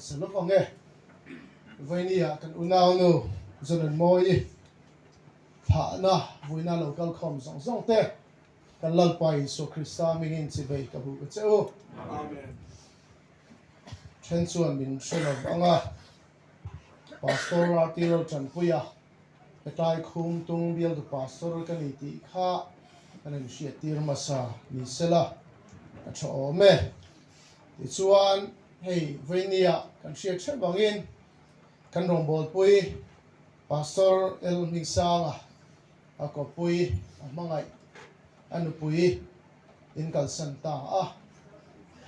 sẽ lúc vào nghe vậy nè cần unao nu cho nên môi thả na vui na local com song song te cần lal pai so Christa mình in chỉ về cái vụ cái chỗ Amen. chen chuan min shelo anga pastor atiro chan puya petai khum tung bial du pastor kan iti kha kan shia tir masa ni sela a tho me ti chuan hei venia kan shia che bangin kan rong bol pui pastor el mingsanga a ko pui a mangai anu pui in kal santa a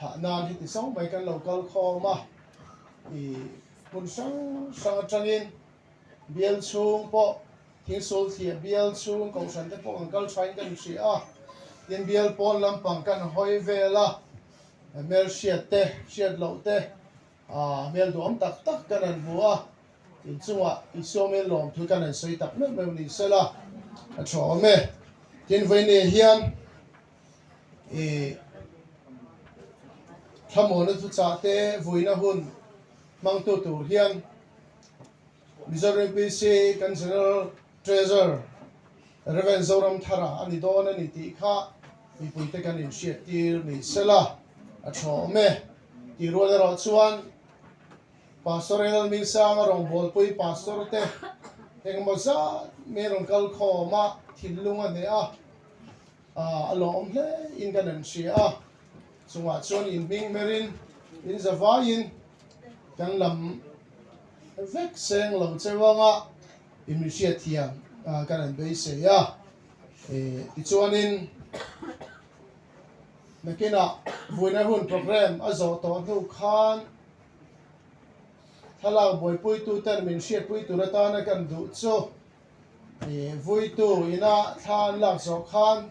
hạ nan thì sống mấy cái local kho mà thì muốn sang trang in biel chung po thiên số thì biel chung cầu sản thế po ang kal train kan si a tin biel po lam pang kan hoi ve la mel shiat lo te mel dom tak tak kan an bua in chunga iso mel lom thu kan an soi tak me ni sela a cho me tin ve ne hian tham môn tu cha te vui na hun mang tu tur hian Missouri PC General Treasure Reven Zoram Thara ani don ani ti kha mi pui te kan in shia tir ni sela a tho me ti ro le ro chuan pastoral mi sa ma rong bol pui pastor te eng mo sa me rong kal kho ma thin lunga ne a lom hle in kan an shia sunga chuan in bing merin in zavain kan lam vek seng lo chewanga imisia thiam kan an be se ya ti chuan in nakina voina hun program azo to thu khan thala boy pui tu tan min shiat pui tu rata na kan du chu vui tu ina than lak zo khan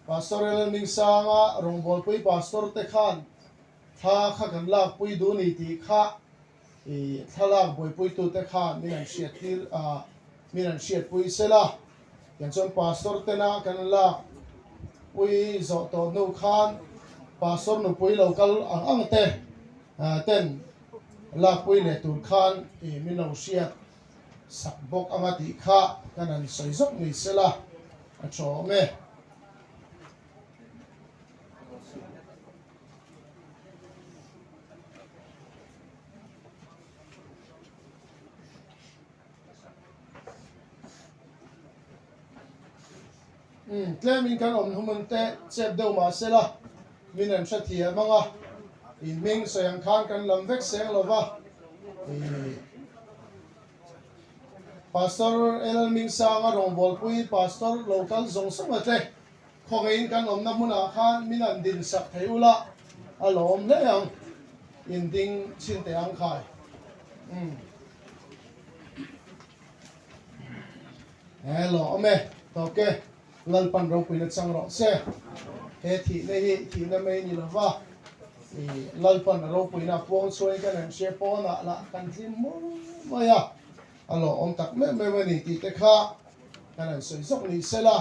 pastoral ming sanga rong bol pui pastor te khan tha kha kan lak pui du ni ti kha thalak boy pui tu te khan min an shiat tir min an shiat pui sela yan chon pastor te na kan lak pui zo to no khan pastor no pui local ang te ten lak pui le tur khan min lo shiat sak bok anga ti kha kan an soi zok ni sela a tho me tle min kan om humun te chep deuh ma sela min an tha thia manga in ming soyang khan kan lam vek seng lova pastor el ming sanga rong bol pui pastor local zong sama te khongein kan om na huna khan min an din sak theula alom le ang in ding chin te ang khai hello me okay lal pan ro pui na chang ro se he thi na me ni lova lal pan ro pui na pong choi kan an she po na la kan thim mo ya alo om tak me ni ti te kha kan an soi sok ni sela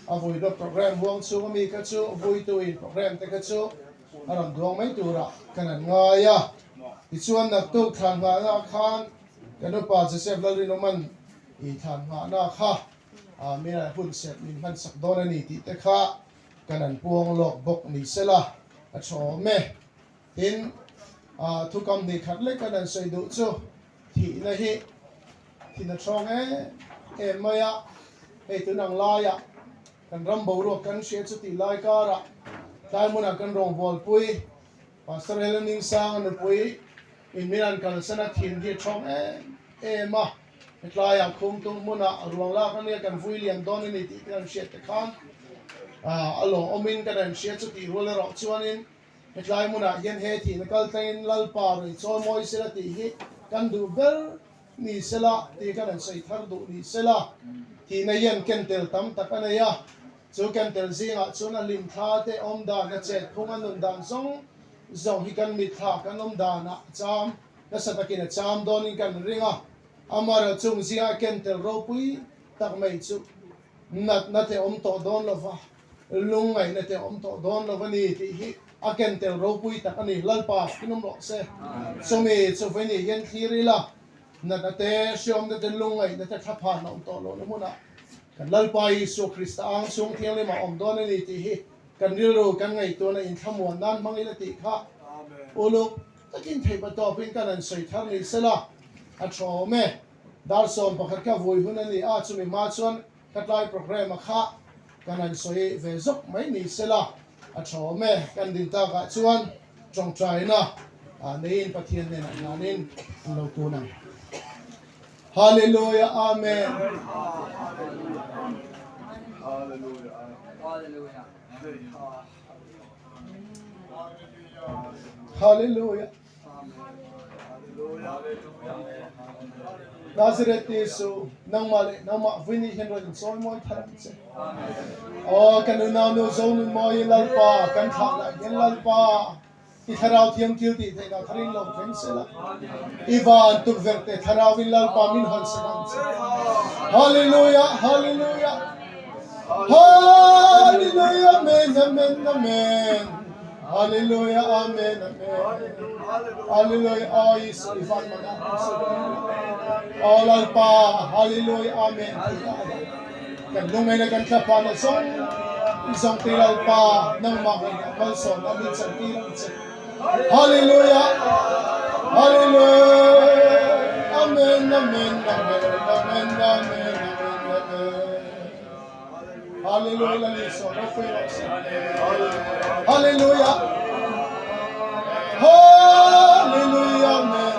a voi do program huang chu mi ka chu voi tu in program te ka chu aram duang mai tu ra kan an nga ya ti chuan na tu than nga na khan kan pa Joseph lal ri no man I than nga na kha mina hun set min man sak don ani ti te kha kan an puang lok bok ni sela a tho me tin thu kam ni khat le kan an sei du chu thi na hi thi na chong maya he tu nang la ya kan ram bo ro kan she chu ti lai ka ra tai mun kan rong bol pui pastor helening sang an pui in miran kan sana thin gi chong ma Klaya khum tung muna ruang la kan kan vui lian don ni ti kan shet te khan alo omin kan shet chu ti role ro chuanin klai muna yen he ti nakal tain lal par cho moi sela ti hi kan du ber ni sela ti kan sai thar du ni sela ti na yen ken tel tam takana ya chu ken tel zinga chuna lim tha te om da na chet khung an dan zong zong hi kan mi tha kan om da na cham na satakin cham don in kan ringa amara chung zia kentel ro pui tak mai chu nat na te om to don lova lungai na te om to don lova ni ti hi again tel ro pui tak ani lalpa kinom ro se somi so veni yen thirila na te siom na te lungai na te thapha na to lo na muna kan lalpa Isu Krista ang sung thiang le ma om don ani ti hi kan rilro kan ngai to na in thamon nan mangila ti kha ulu takin thei ba to pin kan an soi thar ni sela a tho me dar som pakhat ka voi hun ani a chumi ma chuan katlai program kha kan an soi ve zok mai ni sela a tho me kan din ta ka chuan chong trai na a nein pathian ne na nin lo tu na hallelujah amen hallelujah Nazareth Yesu nang mali nang ma vini henro din so mo tharam se o kanu na no zone mo ilalpa kan thana ilalpa itharau thiam kil ti thega tharin lo fen se la ivan tu verte tharau ilalpa min han se hallelujah hallelujah hallelujah amen amen amen hallelujah amen amen hallelujah oh is ivan mana all alpa hallelujah amen kan lumay na kan thapa na song tilal pa nang makina malson amit sa tilang sa hallelujah hallelujah amen amen amen amen amen amen hallelujah laliso no kuya hallelujah hallelujah amen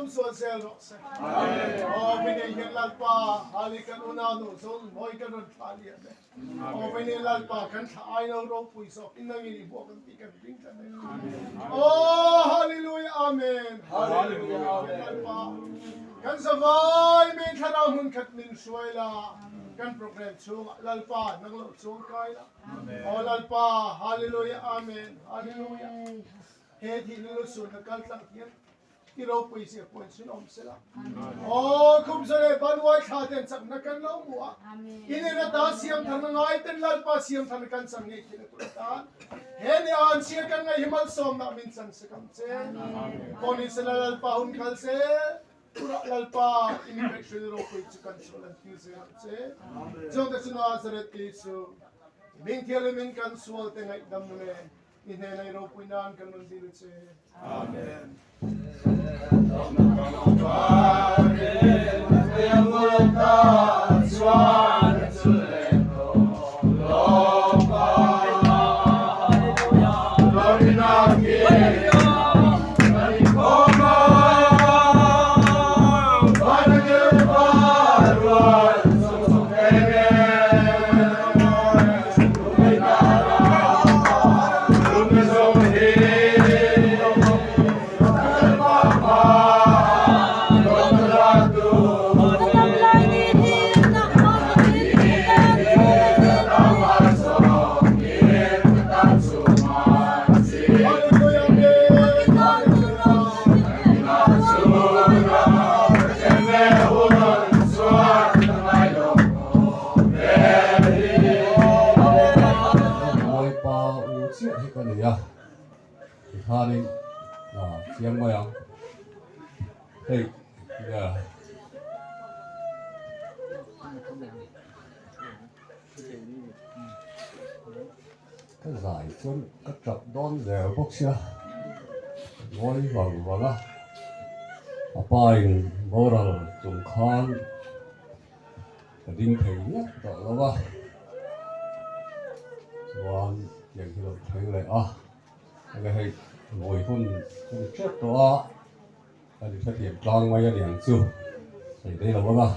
nom suan sel ro se o vini hian lalpa ali kan una nu zon moi kan ron thali ane o vini lalpa kan thai no ro pui so inangi ni bo kan ti kan ding kan oh hallelujah amen hallelujah lalpa kan savai me thara hun khat min suaila kan program chung lalpa nang lo chung kai la o lalpa hallelujah amen hallelujah he thi lo su na kal tang hian ki ro pui se point sun om se la o khum se le ban wai kha ten chak na kan lo mu a in na ta siam thang ngai ten lalpa siam thang kan sang nge ki tu ta he ne an sia kan ngai himal som na min san se kam che koni se lalpa hun khal se pura lalpa infection ro pui chu kan so lan ki se che jo de su Nazareth ki su min thiale min kan sual te ngai dam le in nei ro pui nan kan mun dir che amen Hanin siang moyang hey ya cái giải chân các cặp đón dẻo bốc xia ngồi vòng vòng á apaan moral chung khan đinh thấy nhất đó là ba toàn những cái đồ thấy lại cái hay ngồi hôn chết đó anh phát hiện trang ngoài nhà điện chưa thì đây là ba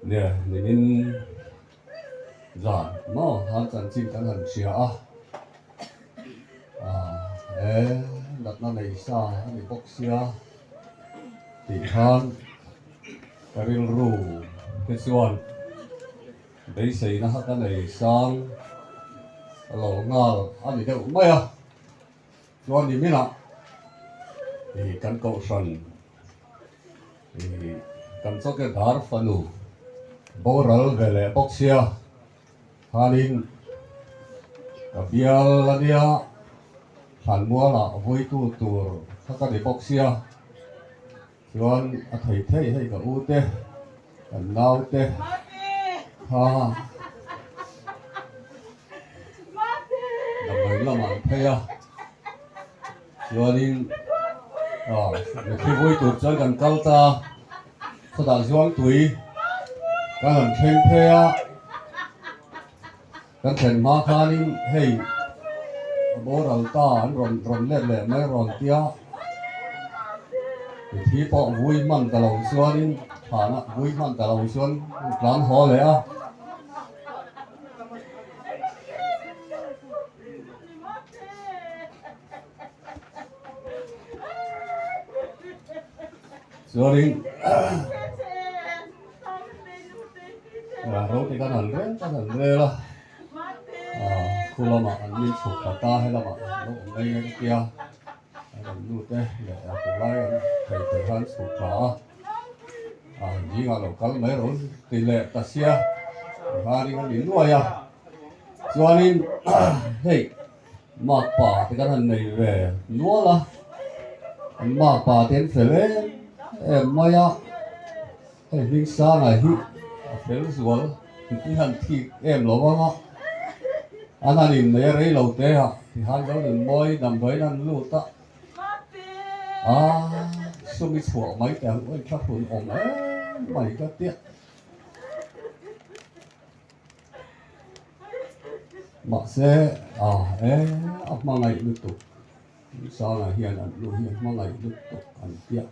nè nên giảm nó hắn chẳng chỉ cần hành xia đặt nó này xa này bốc xia thì han cái ru cái xuân đấy xây nó cái này sang lẩu ngà anh đi đâu mấy xuân thì biết nào thì căn cầu sân thì căn số cái đá phân u bố rỡ về lại bốc xia hanin cái bia là dia hàn mua là vui tu các cái bốc xia xuân thầy thấy hay cả u tê cần nào tê ha làm vậy là mà thấy xuân khi vui tu chơi gần câu ta sau đó xuân tuổi các lần thêm thế các thuyền ma hanin hay bố đầu ta anh ròn lẹ lẹ mấy ròn tia thì bỏ vui mặn cả lòng xuân thả nè vui mặn cả lòng xuân lán ho lẽ xuân rau thì cái hẳn rê là khu lo mà anh đi chụp cả ta hay là mà nó cũng đây cái kia còn lụt đây để cũng lại thầy hắn chụp cả gì ngà lẩu cá mấy rồi tỷ lệ ta xia ha đi cái lính nuôi cho nên hey mà bà thì cái thằng này về lúa là mà bà tiền phải lên em mai hey linh sa này hít phải rồi thì cái thằng thì em lo quá anh anh này lấy lẩu tê thì hắn giáo đừng môi nằm với anh lụt đó xong đi sủa mấy cái ôi chắc hồn ổn ấy mày cái tiếc mà xe mà ngày lụt tục sao là hiền ăn lụt hiền mà ngày lụt tục ăn tiếc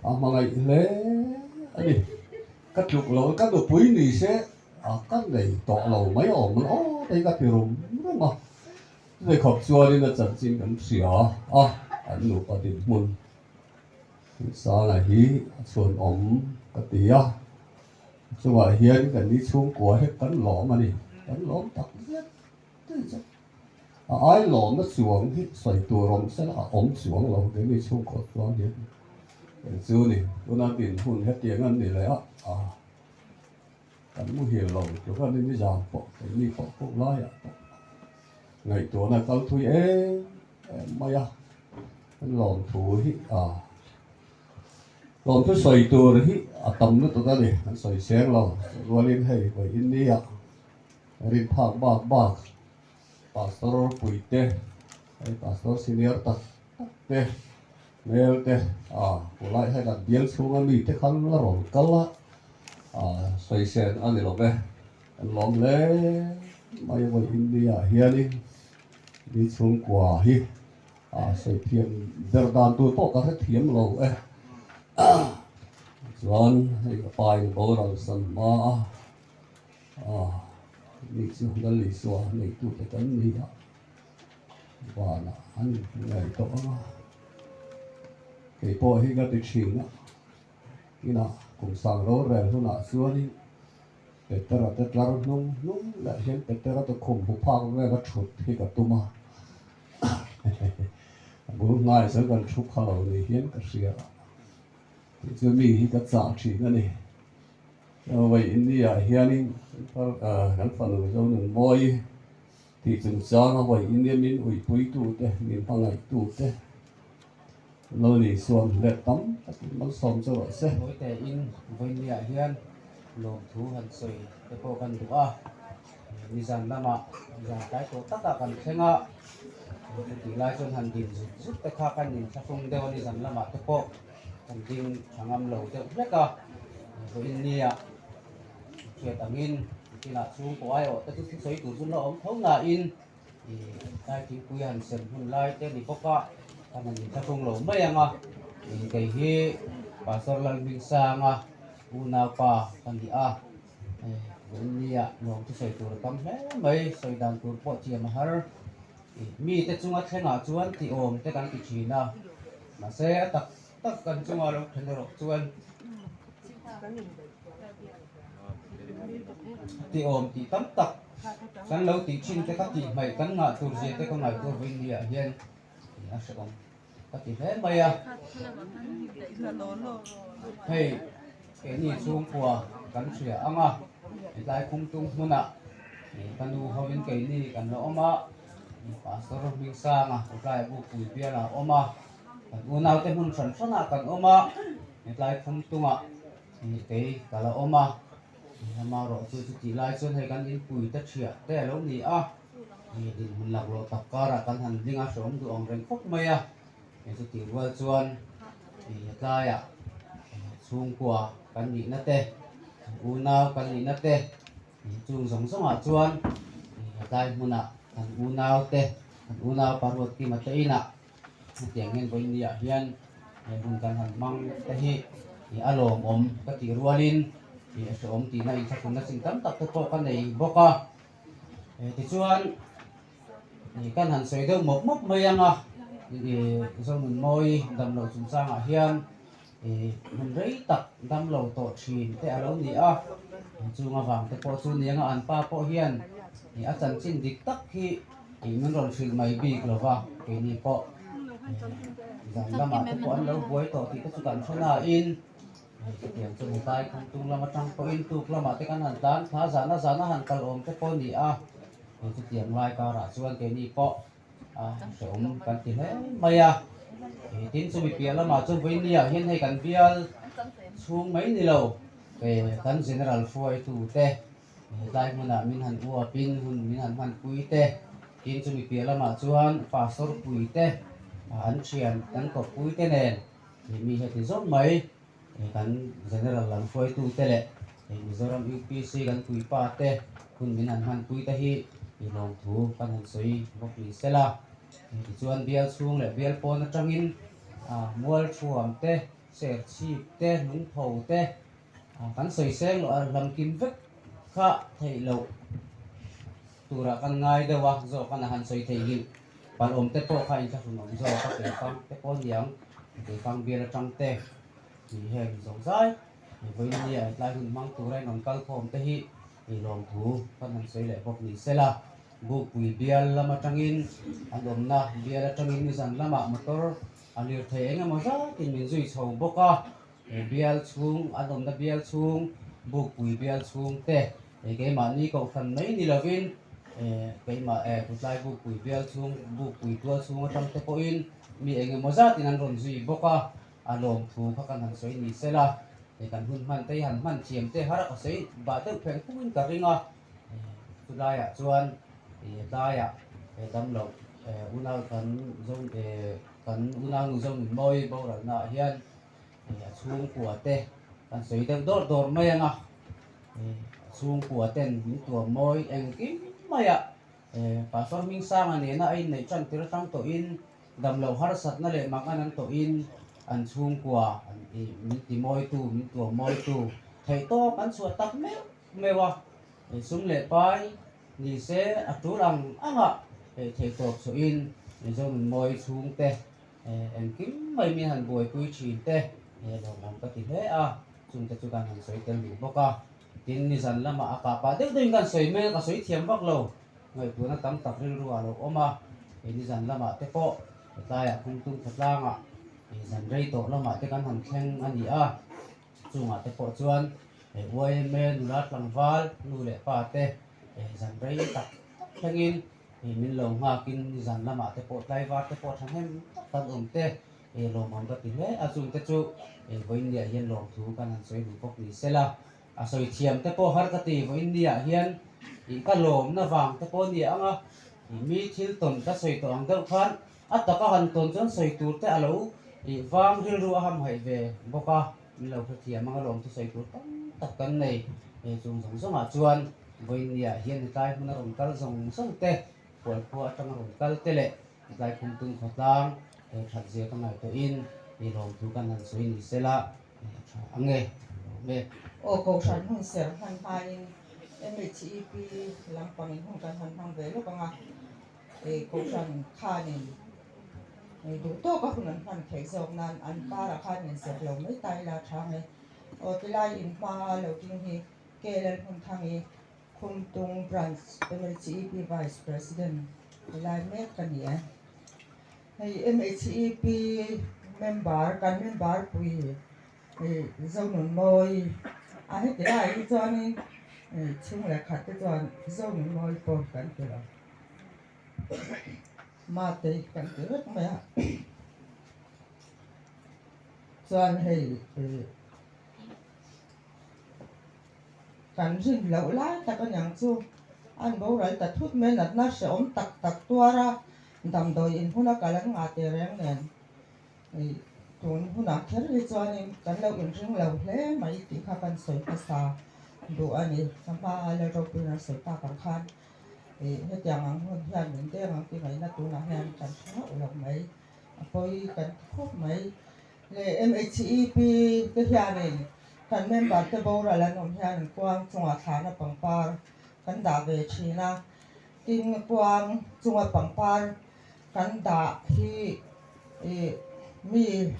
mà ngày lẽ anh đi cắt lục lỗ cắt được quý nì sẽ cắt này tọ lầu mấy ổ mà nó đây cắt thì rụng đúng không đây khóc chua đi là chân chính cần sửa anh lục ở điểm môn sao là hí xuân ống cái tí chứ mà hiến cần đi xuống của hết cắn lỗ mà đi cắn lỗ thật rất ai lỗ nó xuống thì xoay tua rồng sẽ là ống xuống lỗ để đi xuống cột xuống hết chứ này tôi đang tiền hùn hết tiền ăn để lấy cắn mua hiểu lỗ chỗ cái đi mới giảm bỏ cái đi bỏ phục lại ngày tối này tao thui mày lỗ thú hít lỗ thứ xoay tua đấy tầm nó tụi ta đi xoay sáng lỗ qua lên hay với India rin thang ba pastor puite pastor senior ta te mel te pulai hay là biel xuống mi te khăn là rồi cala xoay sen anh lo về anh lom le mai với India hiền đi xuống quả hi xoay thiêm đàn tôi có cả cái thiêm lâu John hay cái bài bảo rằng sân ma lịch sử gần lịch sử này tụi cái tấn này và là anh ngày đó cái bộ hi cái chuyện á cái nào cũng sang rồi rồi nó là xưa đi cái tờ ra tờ nung lại hiện cái tờ ra tờ khum hụt phăng về cái chuột hi cái tụm bữa ngày sẽ gần chụp khảo này hiện cái gì chứ mình hi cái giá trị cái này vậy India hiện cái phần của dâu nương voi thì chúng ta nó vậy India mình ủy quý tu thế mình bằng ngày tu thế nơi này xuân đẹp tắm nó sống cho vậy sẽ mỗi tệ in với India hiện lồng thú hận sôi cái bộ cần đủ đi dàn la mà dàn cái tổ tất cả cần xem thì lại xuân hành điểm giúp cái khác cái nhìn chắc không đeo đi dàn la mà cái bộ hành điểm chẳng âm lầu cho rất với India chuyện tặng in thì là xuống của ai ở tất cả số tủ dung nó ống thống là in thì đây thì quy hành sân hun lai tên thì bóc cả thằng mình ta không lỗ mấy thì cái hi và sau lần mình sang una pa thằng thì với nia lòng cái sợi tủ tắm hết mấy sợi đàn tủ bỏ chiêm har mi tết chung ở thế nào chuan thì ôm tết ăn cái gì nào mà sẽ tất cần chung ở đâu thành rồi chuan thì ôm thì tắm tập cắn lâu thì chín cái các thì mày cắn ngã tụt gì cái con này tôi vinh địa hiền nó sẽ còn các thì thế mày hey cái gì xuống của cắn sữa ăn lại không tung luôn cắn đủ hậu bên cái gì cắn nó mà sau đó mình sang lại buộc củi bia là cắn nào tên hun sẵn sẵn cắn lại không tung cái cả là mà rồi tôi chỉ lại xuân hay căn in củi tất cả thế lúc này thì mình lạc lộ tập ca ra căn hành riêng sống tụ ông rèn phúc mây thì tôi chỉ qua xuân thì lại xuống qua căn gì nát tê nào căn gì nát tê chung sống sống ở xuân thì lại muốn thằng nào tê thằng nào bắt đầu khi mà tê tiếng nghe với địa hiền mình căn hành mang tê thì alo các chị rualin thì số ông tí này chắc cũng là sinh tấm tập thực con này bóc thì chuan thì căn hẳn xoay đâu một mốc mây thì do mình môi đầm lầu chúng sang ở hiên thì mình lấy tập đâm lầu tổ chìm thế ở đâu gì chu mà vàng thế po chu niếng ăn pa po hiên thì ở chân xin địch tắc khi thì mình rồi xử mày bị rồi vào cái gì po rằng là mà thế po ăn lâu cuối tổ thì cái sự cảm xúc là in tiền cho người ta không tung là mà trăng có in tục là mà cái căn hàn tán phá giá nó hàn cả ôm cái con gì thì cái tiền lai cao ra xuân cái gì po sẽ ôm căn tiền hết mày thì tin số bị bịa là mà trong với nia hiện hay căn bia xuống mấy ni lầu về căn general phơi tu te lai mà là mình hàn ua pin mình hàn quý te tin số bị bịa là mà chuan pastor quý te anh truyền căn cọc quý te nè thì mình hay thì rốt mấy kan general lang foi tu tele Mizoram UPC kan kui pa te kun minan han kui ta hi long thu kan han soi bok li sela chuan bial chung le bial pon atangin mual chuam te ser chip te nung phou te kan soi seng lo lam kim vek kha thei lo tura kan ngai dewa zo kan han soi thei hin pan om te po kha in cha sun om zo ka pe fang te pon yang pe fang bia la tang te ni he zong sai ni voi ni ai lai hun mang turai non kal phom te hi ni long thu kan han soi le bok ni sela bu pui bial lama tangin andom na bial la tangin ni san lama motor alir thei enga mo za tin min zui chho boka bial chung andom na bial chung bu pui bial chung te ke ma ni ko khan mai ni lovin cái mà tụt lại bu củi bia xuống bu củi tua xuống trong cái coin mi anh em mozat in anh run gì bốc à lom thu các căn hàng sấy ni sẽ là để căn hun man tây hàn man chiếm tây har ở sấy bà tự phèn cũng cả ring à tụt lại à chuan thì tai à đâm lộc unao cần dùng cần unao dùng môi bao rồi nọ hiền xuống của tê căn sấy đang đốt đốt mây à xuống của tên những tua môi anh kiếm maya pastor ming sang ani na ai nei chan tir tang to in dam lo har sat na le mak anan to in an chung kwa an mi ti moi tu mi tu moi tu thei to kan su tak me mewa sum le pai ni se atu rang anga thei to so in zo moi chung te en kim mai mi han boi pui chin te lo lam ka ti he a chung te chu kan han soi tel mi boka tin ni san lama apa deuh deuh kan soi me ka soi thiam vak lo ngai tu na tam tak ril ruwa lo oma ni san lama te po ta kung tung thatlanga ni san rei to lama te kan han thleng ani a chunga te po chuan uai me nulat langwal nu le pa te san rei tak thlengin min lo nga kin ni san lama te po tlai war te po thang hem tak te lo mong ka ti le a chung te chu voin dia hian long thu kan han soi du pok ni sela soi thiam te po har ka ti vo india hian ka lom na wang te po ni anga mi thil ton ka soi to ang deuh khan ataka han ton chon soi tur te alo wang ril ru ham hai ve boka mi lo thiam anga lom tu soi tur tak kan nei chung song song a chuan vo india hian tai huna rom kal song song te pol pho atang rom kal te le lai khum tung khatlang that je ka ngai to in lom thu kan han soi ni sela ange me ô cầu sản hùng sẹo hành hai em bị chỉ bị làm bằng hùng cái hành hàng về lúc bằng cầu sản khai này đủ to các hùng hành thấy dòng nan ăn cá là khai mình sẹo lâu mấy tay là thang này ở cái lai in pa lâu kinh hi kê lên hùng thang hi khung tung branch em bị chỉ bị vice president cái lai mấy cái này hay em bị chỉ bị member kan member pui dâu nón môi hết cái này cho nên chung là khát cái cho dâu nón môi bột cắn cái đó mà thì cắn cái rất mẹ cho nên cắn rinh lẩu lá ta có nhang chu anh bố rồi ta thút men là nó sẽ ôm tắc tắc tua ra đầm đồi in hôn nó cả lăng ngà tiền rèn nè tuần hôn nạc thế thì cho nên cắn lâu in rừng lâu lẽ mấy tí khá cần soi phá xa đồ anh ấy tham gia là đâu cũng là soi phá bằng khan hết tiếng ăn hôn hiền những tiếng ăn thì mấy là tu nạc hiền chẳng sao lòng mấy tôi cần khóc mấy lệ em ấy chỉ bị cái hiền này cần men bát cái bầu là nông hiền quang trung hòa thán là bằng par cần đá về chi na tin quang trung hòa bằng par cần đá thì mi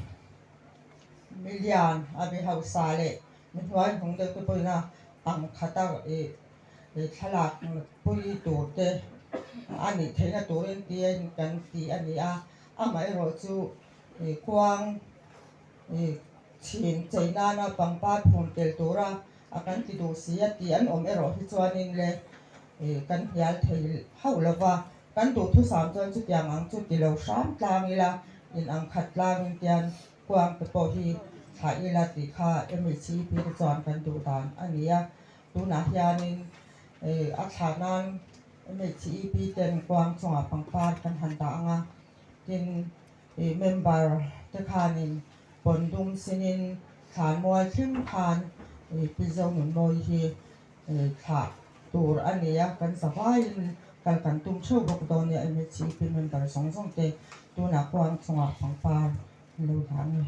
million abi hausale mi huai hong de ko poina ang khata thalak pui tur te ani theina turin tien kan ti ani a mai ro chu kwang chin chaina na pangpa phun tel tura akan ti do sia ti an om ero hi chuanin le kan hial thei haulawa kan tu thu sam chuan chu tiang ang chu ti lo sam tlangila in ang khat lang tian quang te po hi thai ila ti kha emichi pi chon kan du dan ania tu na hianin a thanan emichi pi ten quang chunga pangpar kan han da anga tin member te khanin pondung sinin than moi thim khan pi zong noi hi tha tur ania kan savai kan tum chho bok don ya emichi pi member song song te tu na quang chunga pangpar lâu tháng này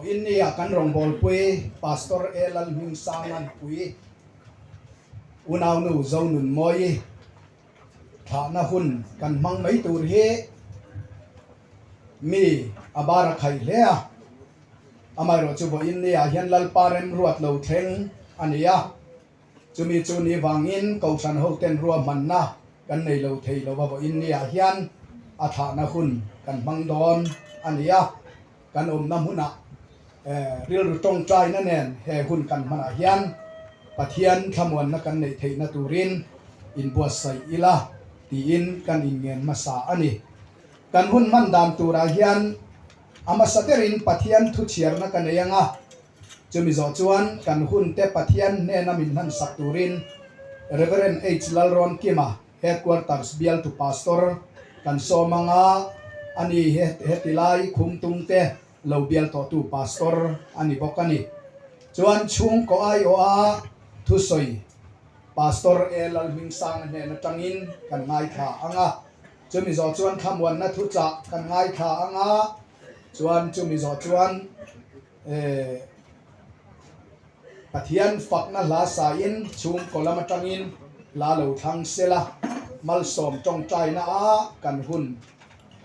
in ya kan rong bol pui pastor elal ming sangan pui unaw nu zo nun moi tha na hun kan mang mai tur he mi abara khai le a amai ro chu bo in ya hian lal parem ruat lo thleng ania chumi chu ni wangin ko san ho ten ruwa man na kan nei lo thei lo bo in ya hian a tha na hun kan mang don ania kan om na huna ril tong trai na nen he hun kan mana hian pathian thamuan na kan nei thei na turin in bua sai ila ti in kan in ngen masa ani kan hun man dam tura hian ama saterin pathian thu chiar na kan yanga chumi zo chuan kan hun te pathian ne na min han sak turin Reverend H Lalron Kima headquarters bial to pastor kan somanga ani hetilai khumtung te lo bial to tu pastor ani bokani chuan chung ko ai o a thu soi pastor elal ming sang ne na tangin kan ngai tha anga chumi zo chuan khamwan na thu cha kan ngai tha anga chuan chumi zo chuan pathian fak na la sa in chung ko lama tangin la lo thang sela mal som tong trai na a kan hun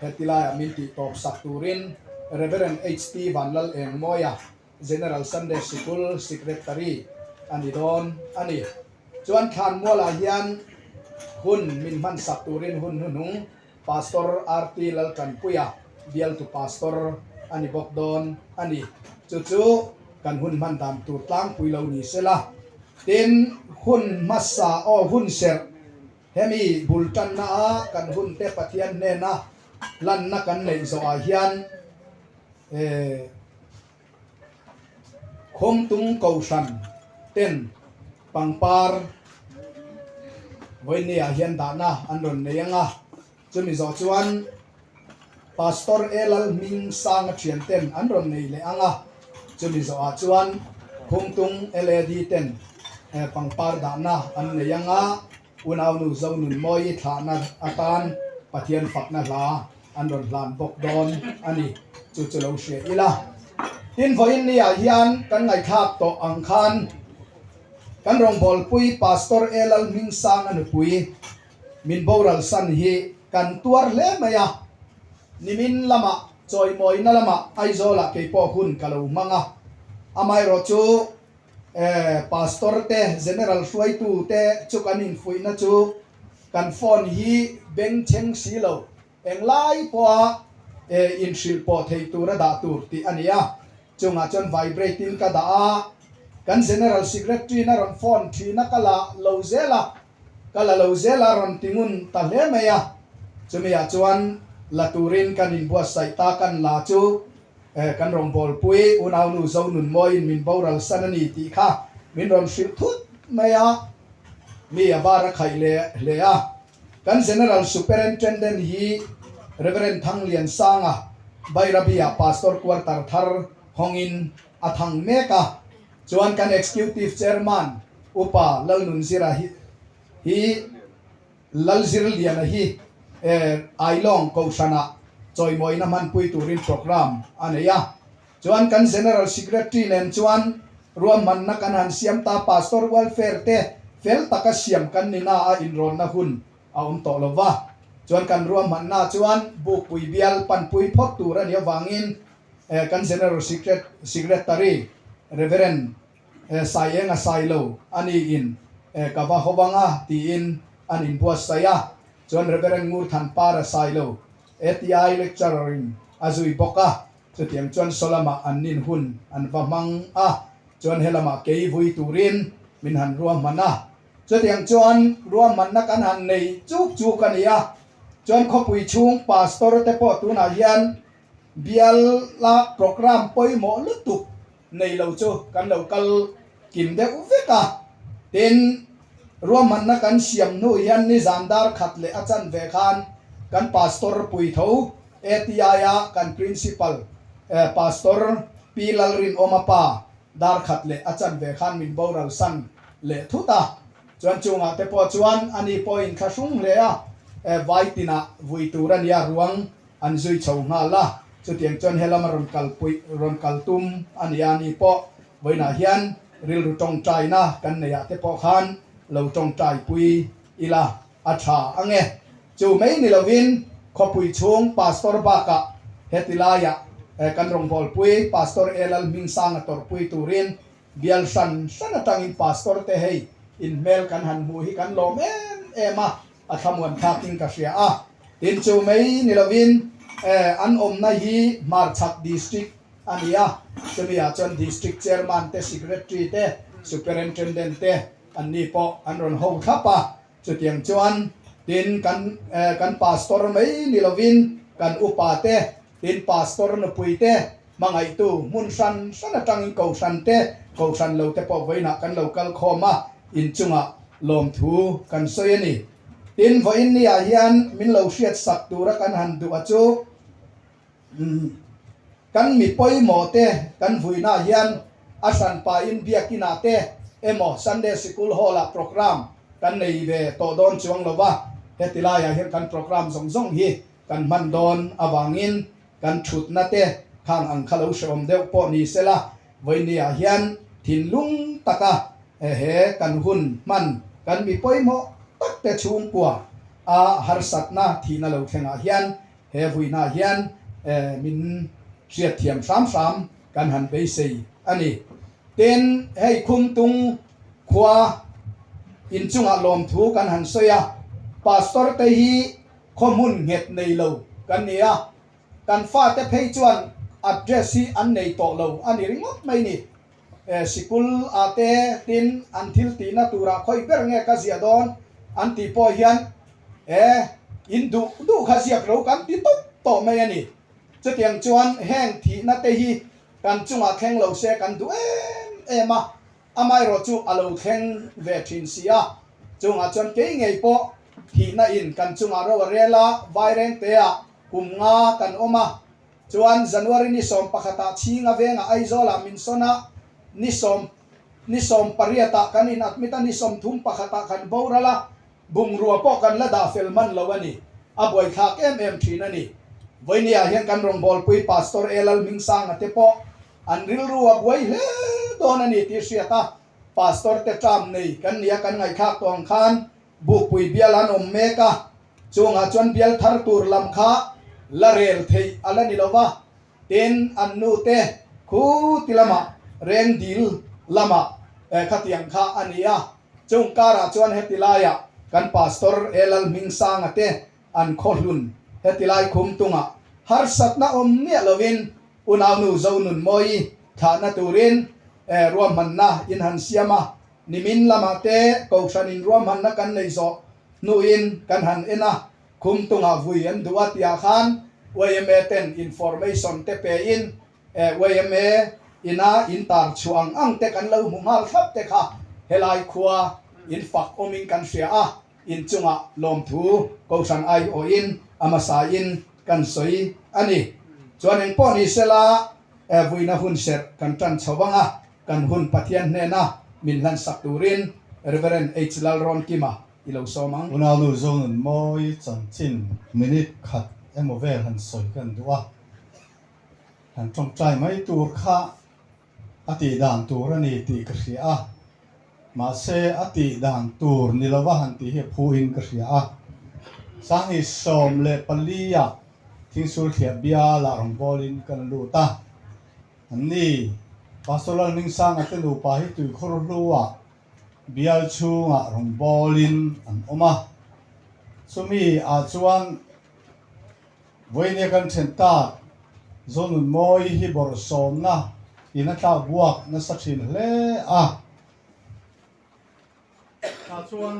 hetilai amin ti top sak turin Reverend H.T. Vanlal Eng Moya, General Sunday School Secretary, ani don, ani. Chuan khan mo la hian hun min man sak turin hun hunung Pastor R.T. Lalkan Puya, bial to Pastor ani bok don, ani. Chuchu kan hun man dam tu tlang pui lo ni sela. Tin hun masa o hun ser. Hemi bultan na a kan hun te pathian ne na lan na kan nei zo a hian khom tung cầu san ten pangpar với nia hiền đã na anh đồn này nga cho mình rõ chuan pastor elal minh sang chuyện ten anh đồn này lệ anga cho mình rõ chuan khom tung led ten pangpar đã na anh này nga unaw nu zau nun moi thả na atan pathian phak na la anh đồn lan bok don ani chu chu lo she ila tin voin ni a hian kan ngai thak to ang khan kan rong bol pui pastor elal ming sang an pui min boral san hi kan tuar le maya nimin lama choi moi na lama aizola ke po hun kalo manga amai ro chu pastor te general suai tu te chu kanin fui na chu kan phone hi beng cheng silo eng lai po in shil po thei tura da tur ti ania chunga chon vibrating ka da kan general secretary na ron phone thina kala lo zela ron tingun ta le meya chumia chuan la turin kan in bua sai ta kan la chu kan rong bol pui unaw nu zo nun moi min boral sanani ti kha min ron shil thut meya mi abara khai le a kan general superintendent hi Reverend Thang Lian Sanga Bairabia Pastor Quartar Thar Hongin Athang Meka chuan kan executive chairman upa lalnun zira hi lalzir lian hi ailong ko sana choi moi na man pui turin program aneya chuan kan general secretary nen chuan ruam man na kan han siam ta pastor welfare te fel taka siam kan ni na a inron na hun a to lova chuan kan ruam man na chuan bu pui bial pan pui phot tur ani wangin kan general secretary Reverend Sayenga Sailo ani in kawa hobanga ti in anin buas saya chuan Reverend Ngur Than Para Sailo ATI lecturing azui boka chutiam chuan solama anin hun an vamang a chuan helama kei vui turin min han ruam mana chutiam chuan ruam man na kan han nei chuk ania chuan khopui chung pastor te po tu na hian bial la program poi mo lutuk nei lo chu kan lo kal kim de uveka tin ruam man na kan siam nu hian ni zamdar khat le achan ve khan kan pastor pui tho etiaya kan principal pastor pilal rin omapa dar khat le achan ve khan min boral san le thuta chuan chunga te po chuan ani po in thasung le a vai tina vui turania ruang an zui chho nga la chu tiang chuan helam ron kaltum ani po voina hian ril ru tong trai na kan ne ya te po khan lo tong trai pui ila atha ange chu mai ni lovin khopui chung pastor baka hetilaya kan rong bol pui pastor elal mingsang tor pui turin bial san sanatangin pastor te hei in mel kan han mu hi kan lom ema athamuan thaking ka sia a tin chu mai ni lovin an om na hi marchak district ania chemia chon district chairman te secretary te superintendent te anni po an ron ho thapa chu tiang chuan tin kan pastor mai ni lovin kan upa te tin pastor na puite mangai tu mun san sanatangin ko san lo te po voina kan local khoma in chunga lom thu kan soyani tin voin ni a hian min lo hriat sak tura kan han du achu kan mi poi mo te kan vuina hian asan pa in biakina te emo Sunday school hall program kan nei ve to don chuang lova hetilaya hian kan program zong hi kan man don awangin kan thut na te khang ang khalo shom deu po ni sela voini a hian thin lung taka he kan hun man kan mi poi mo tak te chung kwa a har sat na thina lo thenga hian he vuina hian min riat thiam sam kan han be sei ani ten hei khum tung khwa in chunga lom thu kan han soya pastor te hi khomun nget nei lo kan nia kan fa te phei chuan address hi an nei to lo ani ringot mai ni sikul ate tin anthil tina tura khoi ber nge ka zia don anti po hian in du khasiak ro kan ti to mai ani chutiang chuan heng thi na te hi kan chunga kheng lo se kan du ema amai ro chu alo kheng ve thin sia chunga chuan ke ngei po thi na in kan chunga ro rela vaireng te a kumnga kan oma chuan January ni som pakhata chinga venga aizola minsona ni som pariata kanin atmita ni som thum pakhata kan borala bungrua po kan la da felman lawani aboi khak em thina ni voinia hian kan rong bol pui pastor elal mingsang ate po anril ruwa boi he donani ti siata pastor te tram nei kan nia kan ngai khak tong khan bu pui bialan om meka chunga chuan bial thar tur lam kha la rel thei alani lova ten annu te khu tilama reng dil lama khatiang kha ania chung kara chuan hetilaya kan pastor elal mingsang ate an kholun hetilai khum tunga har satna om ne lovin unaw nu zonun moi thana turin ruam manna in han siama nimin lama te koshanin ruam manna kan nei zo nu in kan han ena khum tunga vui an duat ya khan wayme ten information te pe in wayme ina in tar chuang ang te kan lo mungal thap te kha helai khuwa in fak oming kan sia a in chunga lom thu koshan ai o in amasa in kan soi ani chuan en po ni sela vuina hun set kan tan chawanga kan hun pathian ne na min lan sak turin reverend H Lalron kima ilo somang unalu zon moi chan chin minute khat emovel han soi kan duwa han trong trai mai tur kha ati dan tur ani ti kria ma se ati dan tur nilawa han ti he phuin kria sang hi som le palia thing sul khia bia la rong bolin kan lu ta ani pastoral ning sang atenu pa hi tu khor luwa bial chunga rong bolin an oma sumi a chuan voine kan thenta zonun moi hi bor som na ina ta buak na sachin hle a chuan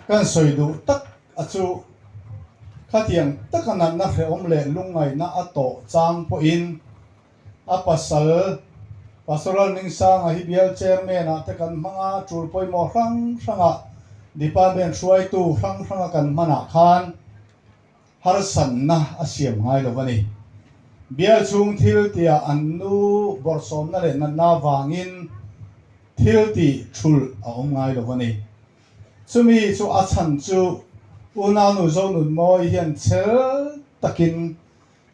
kan soidu tak achu khatiang takana na hre om le lungai na ato chang po in apasal pastoral ningsang a hibial chairman a te kan manga chul poi mo rang ranga department suai tu rang ranga kan mana khan har san na asiam ngai lo wani bial chung thil tia annu borsom na le na wangin thil ti thul a om ngai lo wani chumi chu a chan chu una nu zo nun moi hian chel takin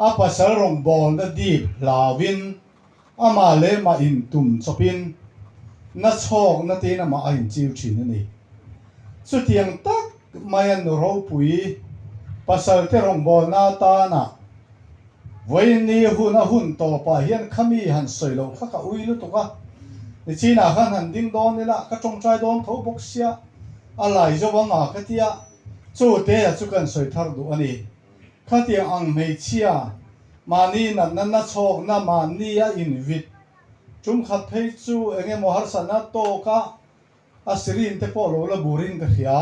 a pasal rong bol na deep lawin ama le ma in tum chopin na chok na te na ma a in chiu thin ani chu tiang tak mayan nu ro pui pasal te rong bol na ta na voi ni hun to pa hian khami han soi lo kha ka ui lu to ka ni china khan han ding don ni la ka chong trai don tho bok sia a lai zo wanga ka tia chu te a chu kan soi thar du ani kha tia ang mei chia mani na chok na mani a in vit chum khat phei chu enge mo har sana to ka asirin te po lo la burin ka hia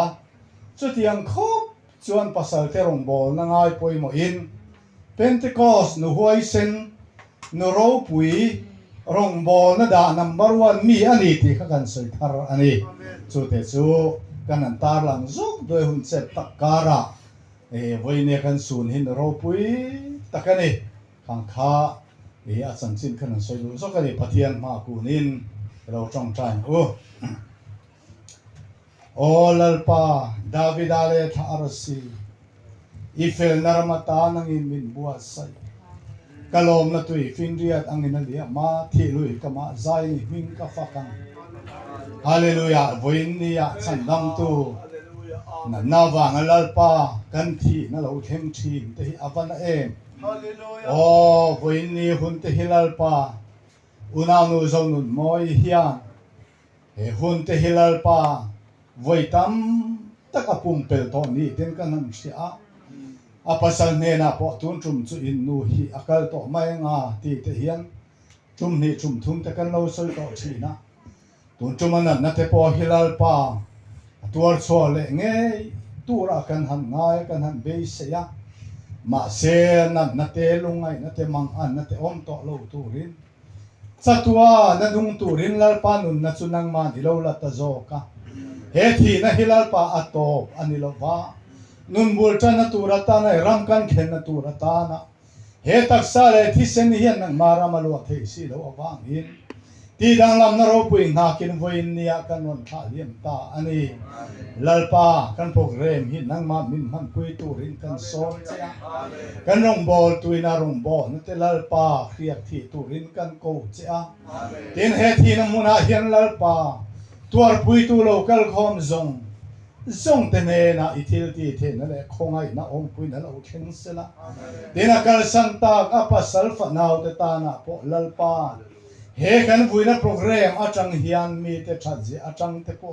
chu tiang khop chuan pasal te rong bol na ngai poi mo in Pentecost nu huai sen nu ro pui rong bol na da number 1 mi ani ti kha kan soi thar ani chu te chu kan an tar lang zuk doi hun set takara e voi ne kan sun hin ro pui takani khang kha e a chan chin kan soi lu zo kani pathian ma ku nin ro chong trai o lalpa David ale tha arsi ifel naramata nang in min buat sai kalom na tui finriat ang inalia ma thilui kama zai ni ming ka fakang hallelujah voin niya chandam tu na nawa ngalalpa kan thi na lo them thi te hi avana em o voin ni hun te hilalpa una nu zo nun moi hian he hun te hilalpa voitam takapum pel to ni ten kanam sia apasal ne na po tun chum chu in nu hi akal to mai nga ti te hian chum ni chum thum te kan lo soi to chi na tun chum an na te po hilal pa tuar cho le nge tura kan han ngai kan han be se ya ma se na te lungai na te mang an na te om to lo turin chatua na dung turin lal pa nun na chunang ma di lo la ta zo ka he thi na hilal pa atop anilo ba nun bulta na turata na ram kan khen na turata na he taksa le thi sen hian nang mara malu thei si lo awang hin ti dang lam na ro pui na kin voin nia kan non tha liam ta ani lalpa kan program hi nang ma min man pui turin kan son cha kan rong bol tuina rong bol na te lalpa khiak thi turin kan ko cha tin he thi na muna hian lalpa tuar pui tu local khom zong zong te ne na itil ti the na le khongai na ong pui na lo khen sela dina kal santa apa salfa naw te ta na po lalpa he kan buina program atang hian mi te thaji atang te po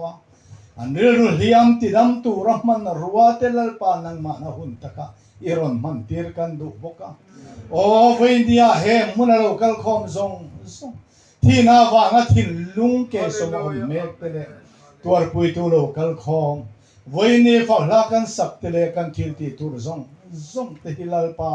an ril hiam ti dam tu rahman na ruwa te lalpa nang ma na hun taka iron man tir kan du boka o india he muna local khom zong zong thi na wa nga thin lung ke so mo me te le tuar pui tu local khom voini fa la kan sak te le kan thil ti tur zong zong te hilal pa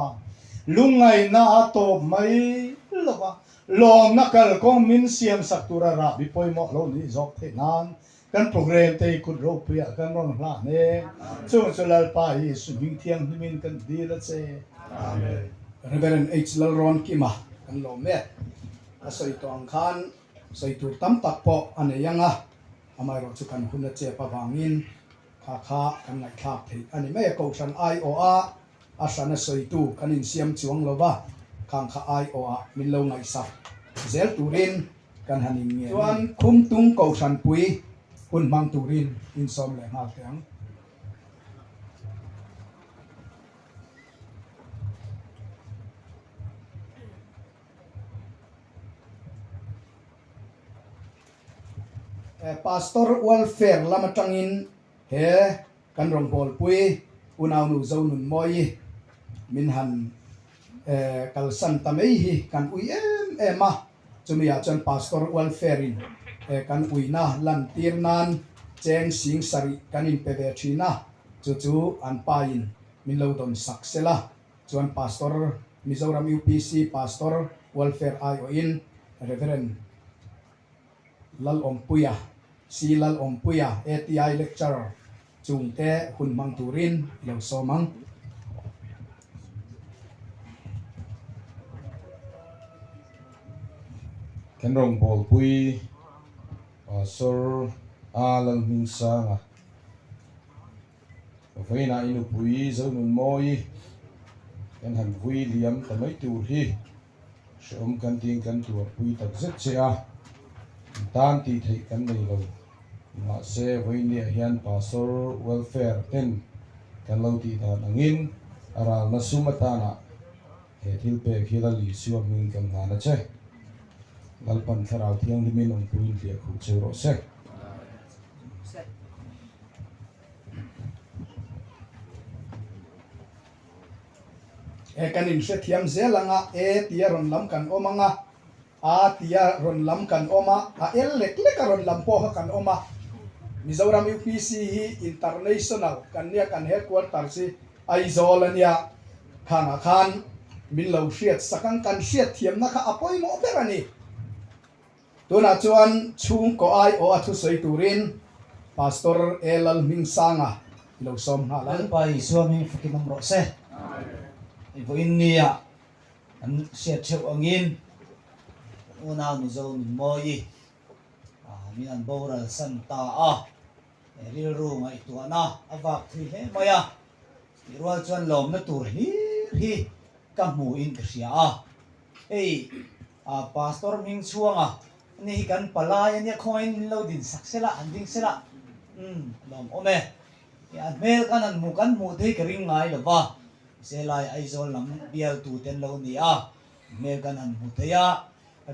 lungai na ato mai lova lom na kal kong min siam sak tura ra bi poi mo lo ni zok the nan kan program te kun ro pia kan ron hla ne chung chulal pa hi suming thiang min kan di la che amen Reverend H. Lalron Kima kan lo me asoi to ang khan soi tur tam tak po ane yanga amai ro chu kan hun che pa wangin kha kan ngai thak thei ani me ko san ai o a asana soi tu kan in siam chuang lo ba khang kha ai o a min lo ngai sa zel turin kan hanin nge chuan khum tung ko san pui hun mang turin in som le ngal teng pastor welfare lamatangin he kan rong bol pui unaw nu zo nun moi min han kal san tamei hi kan ui ema chumia chan pastor welfare in kan ui na lan tir nan cheng sing sari kan in peve thina chu an pa in min lo don saksela chuan pastor Mizoram UPC pastor welfare IO in reverend lal om puya silal om puya ATI lecturer chung te hun mang turin lo somang kan rong bol pui pastor alal ming sanga vậy na inu pui zo nun moi kan han vui liam tamai tur hi som kan ting kan tur pui tak zet che a tan ti thei kan nei lo ma se voi ni hian pastor welfare ten kan lo ti ta angin ara na sumata na he thil pe khila li siwa min kan na na che lalpan tharau thiang limin ong pui li khu che ro se kanin se thiam zelanga tia ron lam kan omanga a tia ron lam kan oma a el lek lek ron lam po kan oma Mizoram UPC hi international kan nia kan headquarter si Aizawl ania khana khan min lo hriat sakang kan hriat thiam na kha apoi mo operani tuna chuan chung ko ai o athu soi turin pastor elal mingsanga lo som na la pai suami fakinam ro se ibo innia an sia cheu angin una nu zo ni moi min an boral san ta a ril ru ngai tu na awak thi he maya rual chuan lom na tur hi ka mu in kria a ei pastor ming chuanga ni kan palai ni khoin lo din saksela anding sela lom ome ya mel kan mu thei kering ngai lo ba selai Aizawl lam bial tu ten lo ni a mel kan mu theya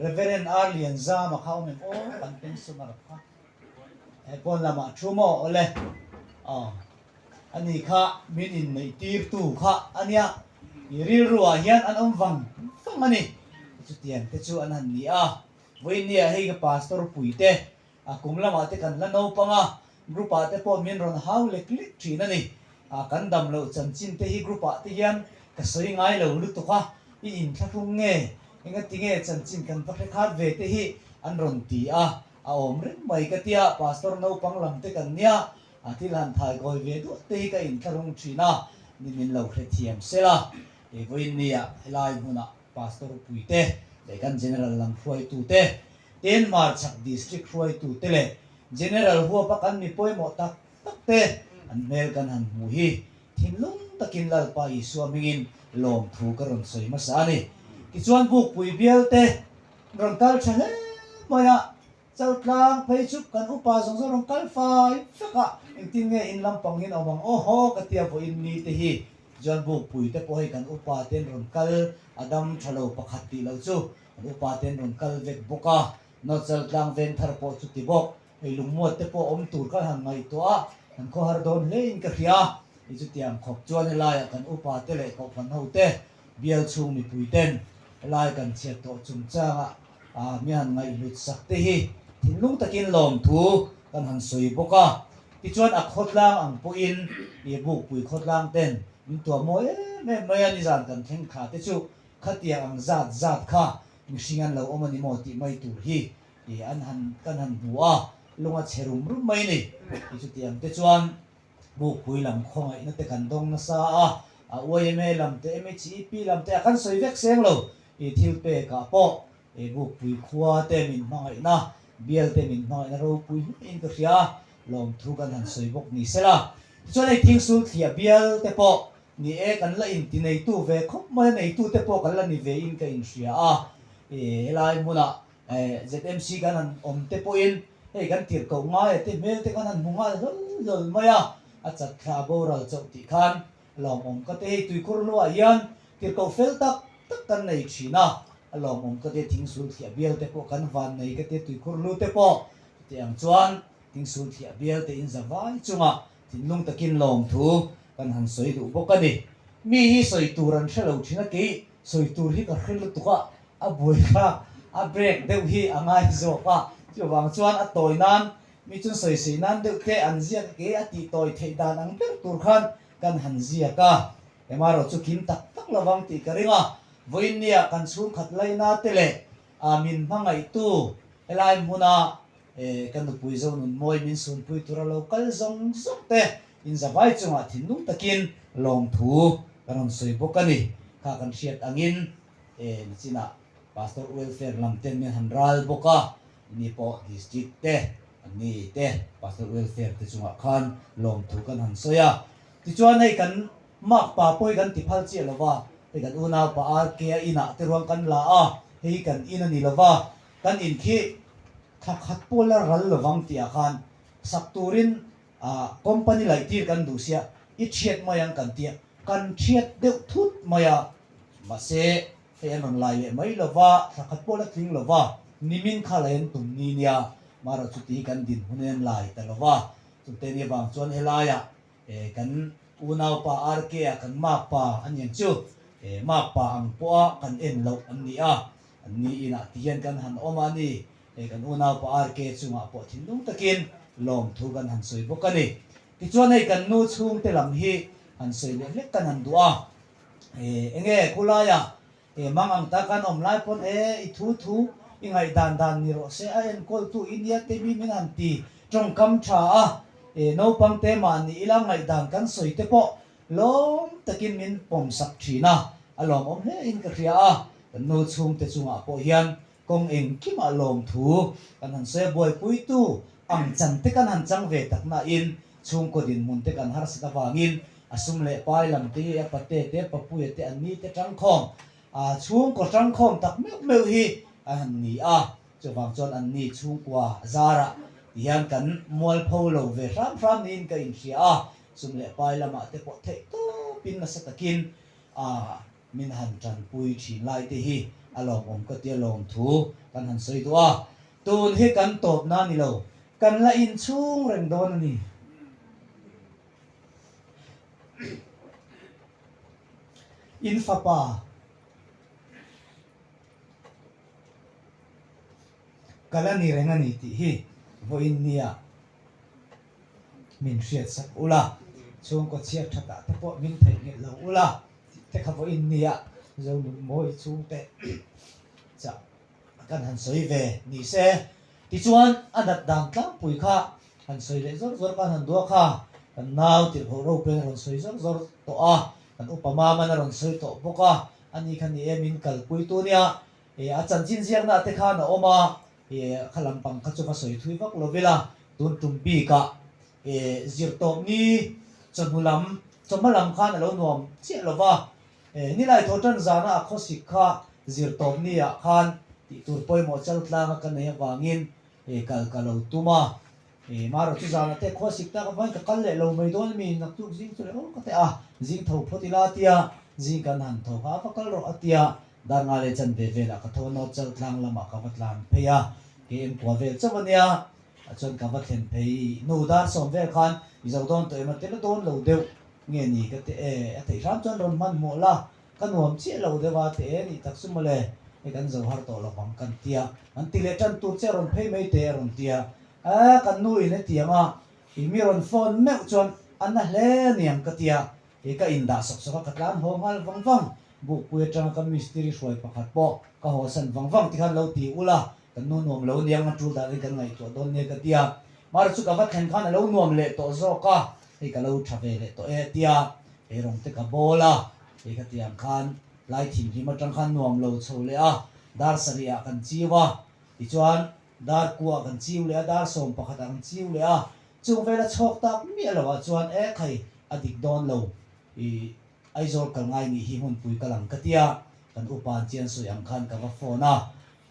Reverend Arlian Zama khaumen o kan pen sumar kha pon lama thumo ole ani kha min in nei tir tu kha ania iril ruwa hian an omwang famani chu tian te chu an han ni a voi nia hei ka pastor puite a kumlama te kan la no panga grupa te po min ron hau lek lek thina ni kan dam lo chanchin te hi grupa te hian ka soi ngai lo lu tu kha I in thlung nge inga tinge chanchin kan pakhe khat ve te hi an ron ti a om rin mai ka tia pastor no panglam te kan nia thil han thai goi ve du te ka in thlung thina ni min lo khe thiam sela e voi nia helai huna pastor puite le kan general lam khoi tu te ten mar chak district khoi tu te le general huwa pa kan mi poi mo tak tak te an mel kan han mu hi thinlung takin lal pa I suamingin lom thu ka ron soi ma sa ni ki chuan buk pui bial te ron kal thale maya chau tlang phei chup kan upa zong zong ron kal fai faka tin nge in lampang hin awang oho ka tia bo in ni te hi chuan buk pui te po hi kan upa ten ron kal adam thalo pakhat ti lo chu upa ten ron kal vek boka no chal tlang ven thar po chu ti bok ei lungmuat te po om tur kal han ngai to a kan ko har don le in ka ria I chu tiang khop chuan lai kan upa te le ko phan ho te bial chung mi pui ten lai kan chiat to chung changa mi han ngai lut sak te hi thinlung takin lom thu kan han soi boka ti chuan a khotlang ang po in ni buk pui khotlang ten min to mo me maya ni zan kan theng kha te chu khatia ang zat kha mishingan lo omani mo ti mai tur hi e an han kan han buwa lunga cherum rum mai ni ti chu tiang te chuan buk pui lam khongai na te kan dong na sa a OMA lam te MHEP lam te kan soi vek seng lo e thil pe ka po e buk pui khuwa te min mangai na bial te min mangai na ro pui in ka ria lom thu kan han soi bok ni sela chuan ai thing sul thia bial te po ni e kan la in ti nei tu ve khop ma nei tu te po kan la ni ve in ka in ria e lai muna ZMC kan han om te po in ei kan tir ko nga e te mel te kan han munga lol maya achat kha boral chau ti khan lom om ka te tui kur lo hian tir ko fel tak kan nei thina lom om ka te thing sul thia bial te po kan van nei ka te tui kur lu te po te ang chuan thing sul thia bial te in zawai chunga thinlung takin lom thu kan han soi du bokani mi hi soi turan thelo thina ki soi tur hi ka khil tuka a boi kha a break deuh hi angai zo ka chu wang chuan a toy nan mi chun soi sei nan deuh te an zia ke a ti toy thei dan ang ber tur khan kan han zia ka emaro chu kim tak tak lawang ti ka ringa voin nia kan chung khat lai na tele min mangai tu elai muna kan pui zo nun moi min sun pui tura local zong zong te in zawai chunga thinlung takin lom thu karon soi bokani kha kan hriat angin china pastor welfare lam ten min han ral boka ni po district te อันนี้เต้ปัสตอร์เวลเฟียร์ที่จุงอาคันลมถูกกันหันเสียที่ชวนให้กันมากป่าป่วยกันติพัลเจียละว่าให้กันอุณาป่าอาเกียอินะที่รวมกันละให้กันอินันนี่ละว่ากันอินคีทักขัดปูละรัลละวังที่อาคันสักตูรินคอมพานีไลที่กันดูเสียอิเชียดมายังกันเตียกันเชียดเดือดทุดมาyaมาเสให้อันนั้นไล่ไม่ละว่าสักขัดปูละทิ้งละว่านิมินข้าเล่นตุ่มนี้เนี่ยมาเราจุดที่กันดินหุ่นเอ็นไล่แต่ละว่าจุดเตนี่บางส่วนเฮลายกันอุณาวป่าอาร์เกียกันมากป่าอันยังจู่มากป่าอังปัวกันเอ็นเราอันนี้อันนี้อินะที่ยันกันหันออกมานี่กันอุณาวป่าอาร์เกียจุงอ่ะปอทิ้งดุงตะกินลมทุกันหันสวยบุกันนี่ที่ชวนให้กันนู่ชุ่มเตลำฮีหันสวยเล็กกันหันดัวเองกุลายมังอังตากันอมไล่ปนอีทูอิงไงดันนี่รอเสียเอ็นกอลตูอินเดียเตมีมินันตีจงคำชาno pang te man ni ilang ngai dan kan soi te po lom takin min pom sak thina alom om he in ka ria no chung te chunga po hian kong eng kim alom thu kan han se boy pui tu ang chan te kan han chang ve tak na in chung ko din mun te kan har sa wangin asum le pai lam te ya pate te papu te an ni te tang khom chung ko tang khom tak meu hi han ni chawang chon an ni chung kwa zara yang kan mual polo ve ram nin ka in sia sum le pai lama te po the to pin na satakin min han tran pui thi lai te hi alom om ka tia lom thu kan han soi to tun hi kan top na ni lo kan la in chung reng don ni in fa pa kala ni renga ni ti hi voin nia min riat sak ula chung ko chiat thaka te po min thei nge lo ula te kha voin nia zo moi chung te cha kan han soi ve ni se ti chuan adat dang tlang pui kha han soi le zor kan han do kha kan nau ti ho ro pe ron soi zor to kan upama man ron soi to boka ani khan ni emin kal pui tu nia a chan chin siang na te kha na oma khalam pang khachu ka soi thui vak lovela tun tumpi ka zirtop ni chanulam chamalam khan alo nom che lova ni lai thotan zana khosik kha zirtop ni a khan ti tur poi mo chal tlang ka nei wangin kal kalo tuma maro chu zana te khosik ta ka vai ka kal le lo mai don mi nak tu jing chu le ka te jing tho photila tia jing kan han tho ka pakal ro atia dar nga le chan ve ve la ka tho no chal tlang lama ka vatlan pheya em qua về chắc vấn đề chọn cả vật hiện thấy nô đa sống về khan ví dụ đón tới mà tới đón lâu đều nghe nhỉ cái thấy rám chọn đón man mỏ la cái nuông chia lâu đều và thế thì tác xung mà lệ cái dầu har tổ là bằng căn tia anh tỷ lệ chân tụt sẽ rồng pay mấy tệ rồng tia cái nuôi này tia mà thì mi rồng phone mẹ chọn anh là lẽ niệm cái tia cái inda sọc sọc cái làm hông hal văng văng buộc quay trang cái mystery xoay pakhat po cái hồ sân văng văng thì khăn lâu tí ula kan nu nuam lo niang na tru da kan ngai to don ne ka tia mar chu ka va khan khan lo nuam le to zo ka e ka lo thave le to e tia e rong te ka bola e ka tia khan lai thim hi ma tang khan nuam lo chho le dar saria kan chiwa ti chuan dar kuwa kan chiu le dar som pakhat kan chiu le chung vela chok tak mi lo wa chuan e khai adik don lo i aizol kal ngai ni hi hun pui kalang ka tia kan upan chian su yang khan ka va phone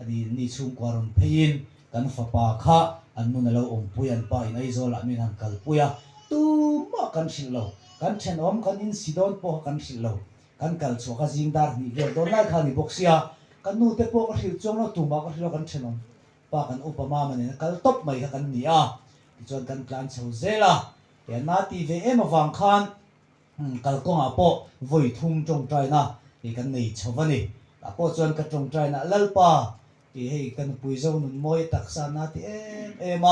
adi ni chung kwaron phein kan fa pa kha an nu na lo om puyan pa in ai zola min han kal puya tu ma kan sil lo kan chen om kan in sidon po kan sil lo kan kal chu ka jing dar ni ve don lai kha ni boxia kan nu te po ka hil chong lo tu ma ka hil kan chen om pa kan upama man ne kal top mai kan ni ti chon kan plan chho zela ya na ti ve em awang khan kal ko nga po voi thum chong trai na e kan nei chhovani po chon ka chong trai na lalpa thì hay cần bùi dâu nun môi đặc sản na thì em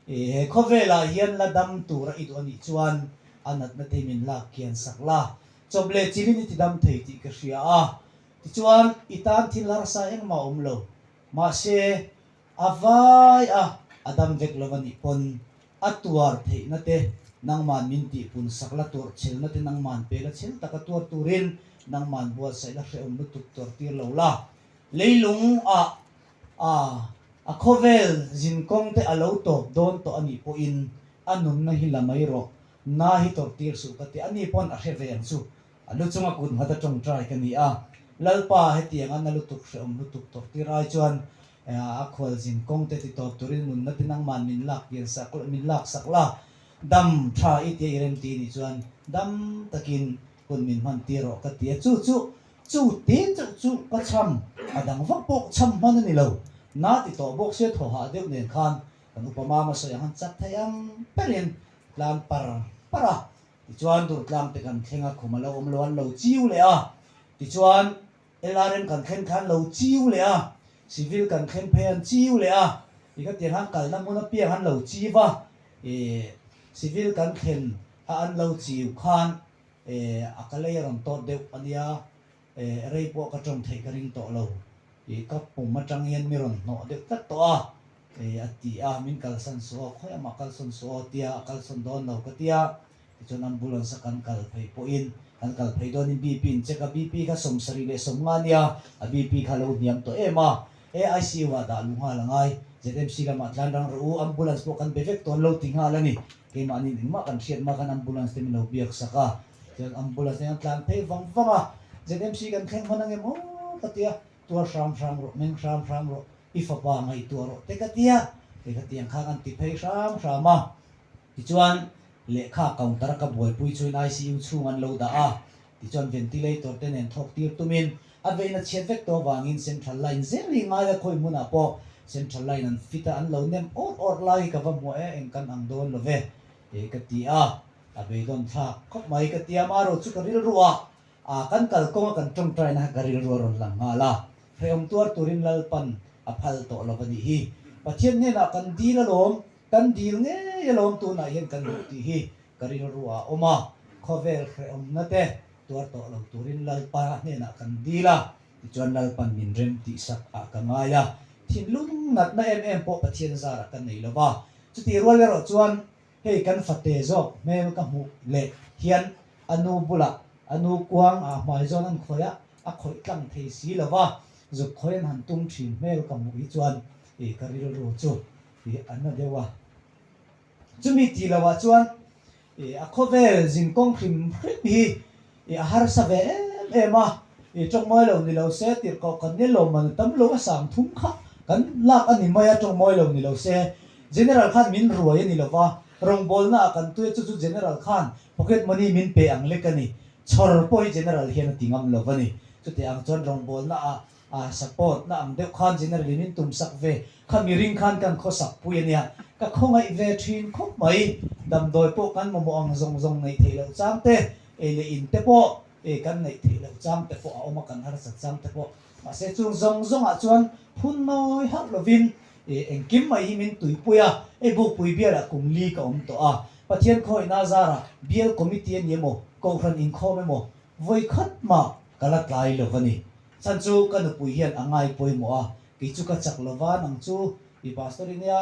he khovela hian la dam tu ra itu ani chuan anat na te min la kian sak la choble chilin ti dam thei ti ka ria ti chuan itan thil lar sa eng ma lo ma se avai adam vek lovani pon atuar thei na te nang man min ti pun sakla tur chil na te nang man pe la chil taka tur turin nang man buat sai la hre om tu tur tir lo la leilung a khovel jin kong te alo to don to ani po in anun na hilamai ro na hi tor tir su ka ti ani pon a heveng chu alu chunga kun hata tong trai ka ni a lalpa hetiang an lutuk hreom lutuk tor tirai chuan a khwal jin kong te ti to turin mun na tinang man min lak pian sak min lak sakla dam tha i ti rem ti ni chuan dam takin kun min man tiro ka ti chu tin chu ka cham adang vak pok cham man ni lo na ti to bok se tho ha deuh nen khan kan upama ma so yang chat thayam perin lam para ti chuan du tlang te kan thenga khumalo om lo an lo chiu le a ti chuan LRM kan khen khan lo chiu le a civil kan khen phen chiu le a ti ka tiang han kal na mun a piang han lo chi wa civil kan khen a an lo chiu khan akalei ron to deuh ania rei po ka tong thei ka ring to lo ka pum ma tang yen mi ron no deuh tat to a ati a min kal san so khoya ma kal son so tia kal son don lo ka tia chon ambulance kan kal phei po in kan kal phei don in BP in check a BP ka som sari le som nga nia a BP kha lo niam to ema AIC wa da lu nga langai ZMC ka ma tlan rang ru ambulance po kan bevek ton lo ting ha la ni ke ma ni ma kan thiat ma kan ambulance te mi lo biak saka chen ambulance ne tlan phei wang wanga ZMC kan khen manang emo ka tia tua ram ro meng ram ro ifa pa ngai tua ro te ka tia khang an ti phei ram ma ti chuan le kha counter ka boi pui chuin ICU chung an lo da a ti chuan ventilator te nen thok tir tumin a veina chet vek to wangin central line zeri ngai la khoi muna po central line an fita an lo nem or lai ka va mo en kan ang don lo ve ka ti a ve don tha khop mai ka tia ma ro chu ka ril ruwa kan kal ko kan tong trai na ka ril ro ron lang nga la freom tuar turin lal pan a phal to lo ba ni hi pathian ne na kan di la lom kan dil nge yalom tu na yen kan ti hi karil ruwa oma khovel freom na te tuar to lo turin lal pa ne na kan dila ti chuan lal pan min rem ti sak a ka ngaya thin lung nat na em po pathian zara kan nei lova chu ti rol ro chuan hei kan fate zo mel ka mu le hian anu bula anu kuang a mai zon an khoya a khoi tlang thei si lova zu khoen han tung thin mel ka mu hi chuan karil ru chu an na dewa chumi ti lawa chuan a khovel jin kong khrim hi a har sa ve ema trong moi lo ni lo se tir ko kan ne lo man tam lo a sam thum kha kan lak ani maya trong moi lo ni lo se general khan min ruai ni lo wa rong bol na kan tu chu general khan pocket money min pe ang le kani chor poi general hian tingam lo wani chu te ang chon rong bol na a support na ang deuh khan general min tum sak ve khami ring khan kan kho sak pui ania ka khongai ve thin khop mai dam doi po kan mo ang zong nei thelo chang te le in te po kan nei thelo chang te po oma kan har sa chang te po ma se chung zong a chuan phun noi hak lovin engkim mai min tui puya bu pui biara kum li ka om to a pathian khoi na zara bial committee ni mo ko ran in kho me mo voi khat ma kala tlai lovani chan chu kan pui hian angai poi mo a ki chu ka chak lova nang chu i pastor inia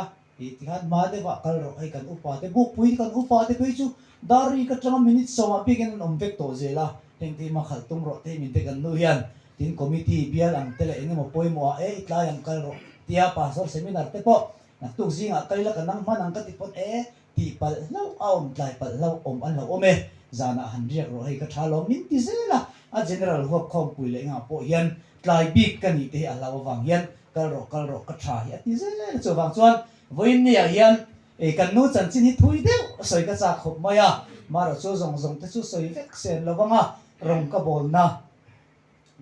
tihan ma de wa kal ro ai kan upa te bu pui kan upa te pui chu dari ka tang minute so ma pigen om vek to zela teng ti ma khal tung ro te min te kan nu hian tin committee bial ang tele enge mo poi mo a tlai ang kal ro tia pastor seminar te po na tu zinga kaila kanang manang ka ti pon ti pal lau aum tlai pal lau om an lo ome zana han riak ro hei ka thalo min ti zela a general hop khom pui le nga po hian tlai big kan ni te a law wang hian kal ro ka tha hi ti zela chu wang chuan voin ni a hian kan nu chan chin hi thui deu soi ka cha khop maya maro chu zong te chu soi vek sen lo wanga rong ka bol na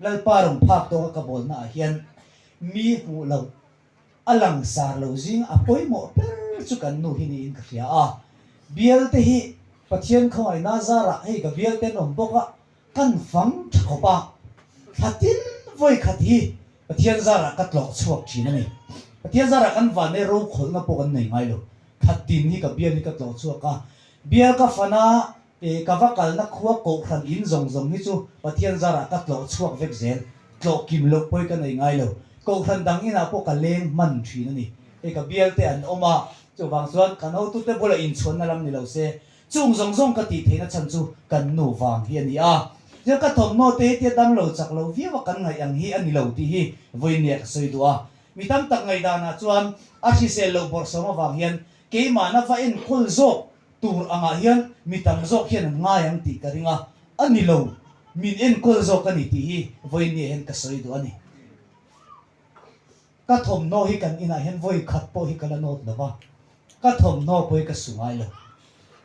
lal pa rong phak to ka bol na hian mi hu lo alang sar lo jing a poi mo per chu kan nu hi ni in ka ria a bial te hi pathian khoi na zara hei ka bial te nom boka kan fang thopa khatin voi khati pathian zara ka tlok chuak thin ani pathian zara kan van ne ro khol na po kan nei ngai lo khatin ni ka bial ni ka tlok chuak ka bial ka fana ka vakal na khuwa ko khan in zong ni chu pathian zara ka tlok chuak vek zen tlok kim lo poi ka nei ngai lo ko khan dang ina po ka leng man thin ani ka bial te an oma chu wang chuan kan ho tu te bola in chon na lam ni lo se chung zong ka ti theina chan chu kan nu wang hi ani a je ka thom no te dam lo chak lo vi wa kan ngai ang hi ani lo ti hi voi ne soi du a mi tam tak ngai dana chuan a hrisel lo bor soma wang hian keimana va in khul zo tur anga hian mi tam zo hian ngai ang ti karinga ani lo min en khul zo kani ti hi voi ni hen ka soi do ani ka thom no hi kan ina hian voi khat po hi kala not lova ka thom no poi ka sungai lo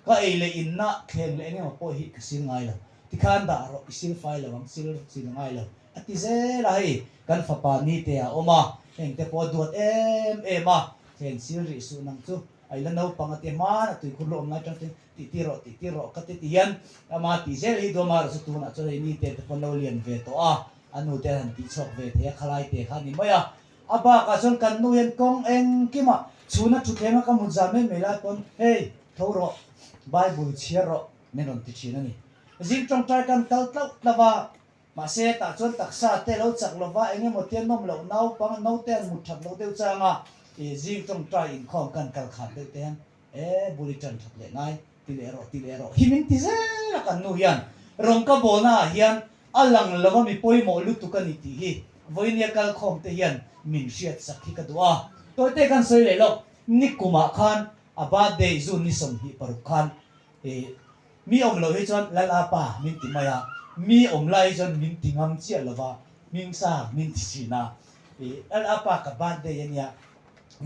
ka eile inna khleng le nge po hi ka singai lo ti khan da ro isil fai lo wang sil ngai lo ati zela hi kan fapa ni te a oma heng te po duat ma hen sil ri su nang chu ai la no pang ate ma na tui khullo na tang ti ti ro ka te ti hian ama ti zel hi do ma su tu na chu ni te te pon lo lian ve to a anu te han ti chok ve te khalai te kha ni maya aba ka son kan nu yen kong eng kima chuna chu thema ka mu za me mela kon hey thoro bible chiaro menon ti china ni jing trong trai kan kal tlau lava ma se ta chon taksa te lo chak lova enge mo tian nom lo nau pang no te mu thap lo deu changa e jing trong trai in khom kan kal khat deu ten e buri chan thap le ngai ti le ro himin ti ze la kan nu hian rong ka bona hian alang lova mi poi mo lu tu kan ti hi voinia kal khom te hian min shiat sakhi ka dua to te kan soi le lo ni kuma khan aba de zu ni som hi paru khan e mi om lo hi chon lala pa min ti maya mi om lai chon min ti ngam chia lova min sa min ti china e lala pa ka ba de ya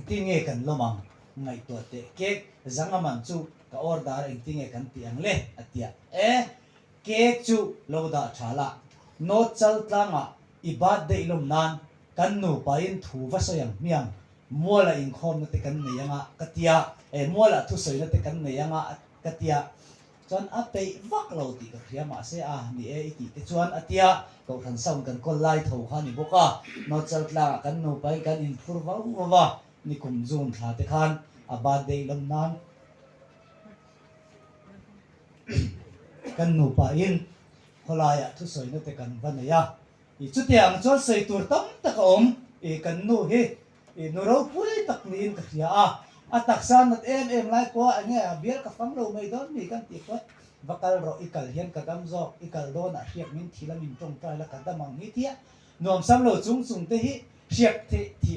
ti nge kan lomang ngai to te ke zangaman chu ka order eng ti nge kan ti ang le atia e ke chu lo da thala no chal tlanga ibad de ilom nan kan nu pa in thu va soyang miang mola in khom na te kan ne yanga katia e mola thu soi na te kan ne yanga katia chuan a pe vak lo ti ka khria ma se a ni e ti te chuan atia ko khan sam kan kol lai tho kha ni boka no chal tla kan nu pa kan in phur wa wa ni kum zun thla te khan abad de lam nan kan nu pa in holaya thu soi na te kan van ya i chu tiang chol sei tur tam tak om e kan nu hi e no ro pui tak ni in ka khia a taksan at em lai ko ane bial ka fang lo mai don mi kan ti ko vakal ro ikal hian ka dam zo ikal don a riak min thila min tong tai la ka damang ni tia nom sam lo chung chung te hi riak the thi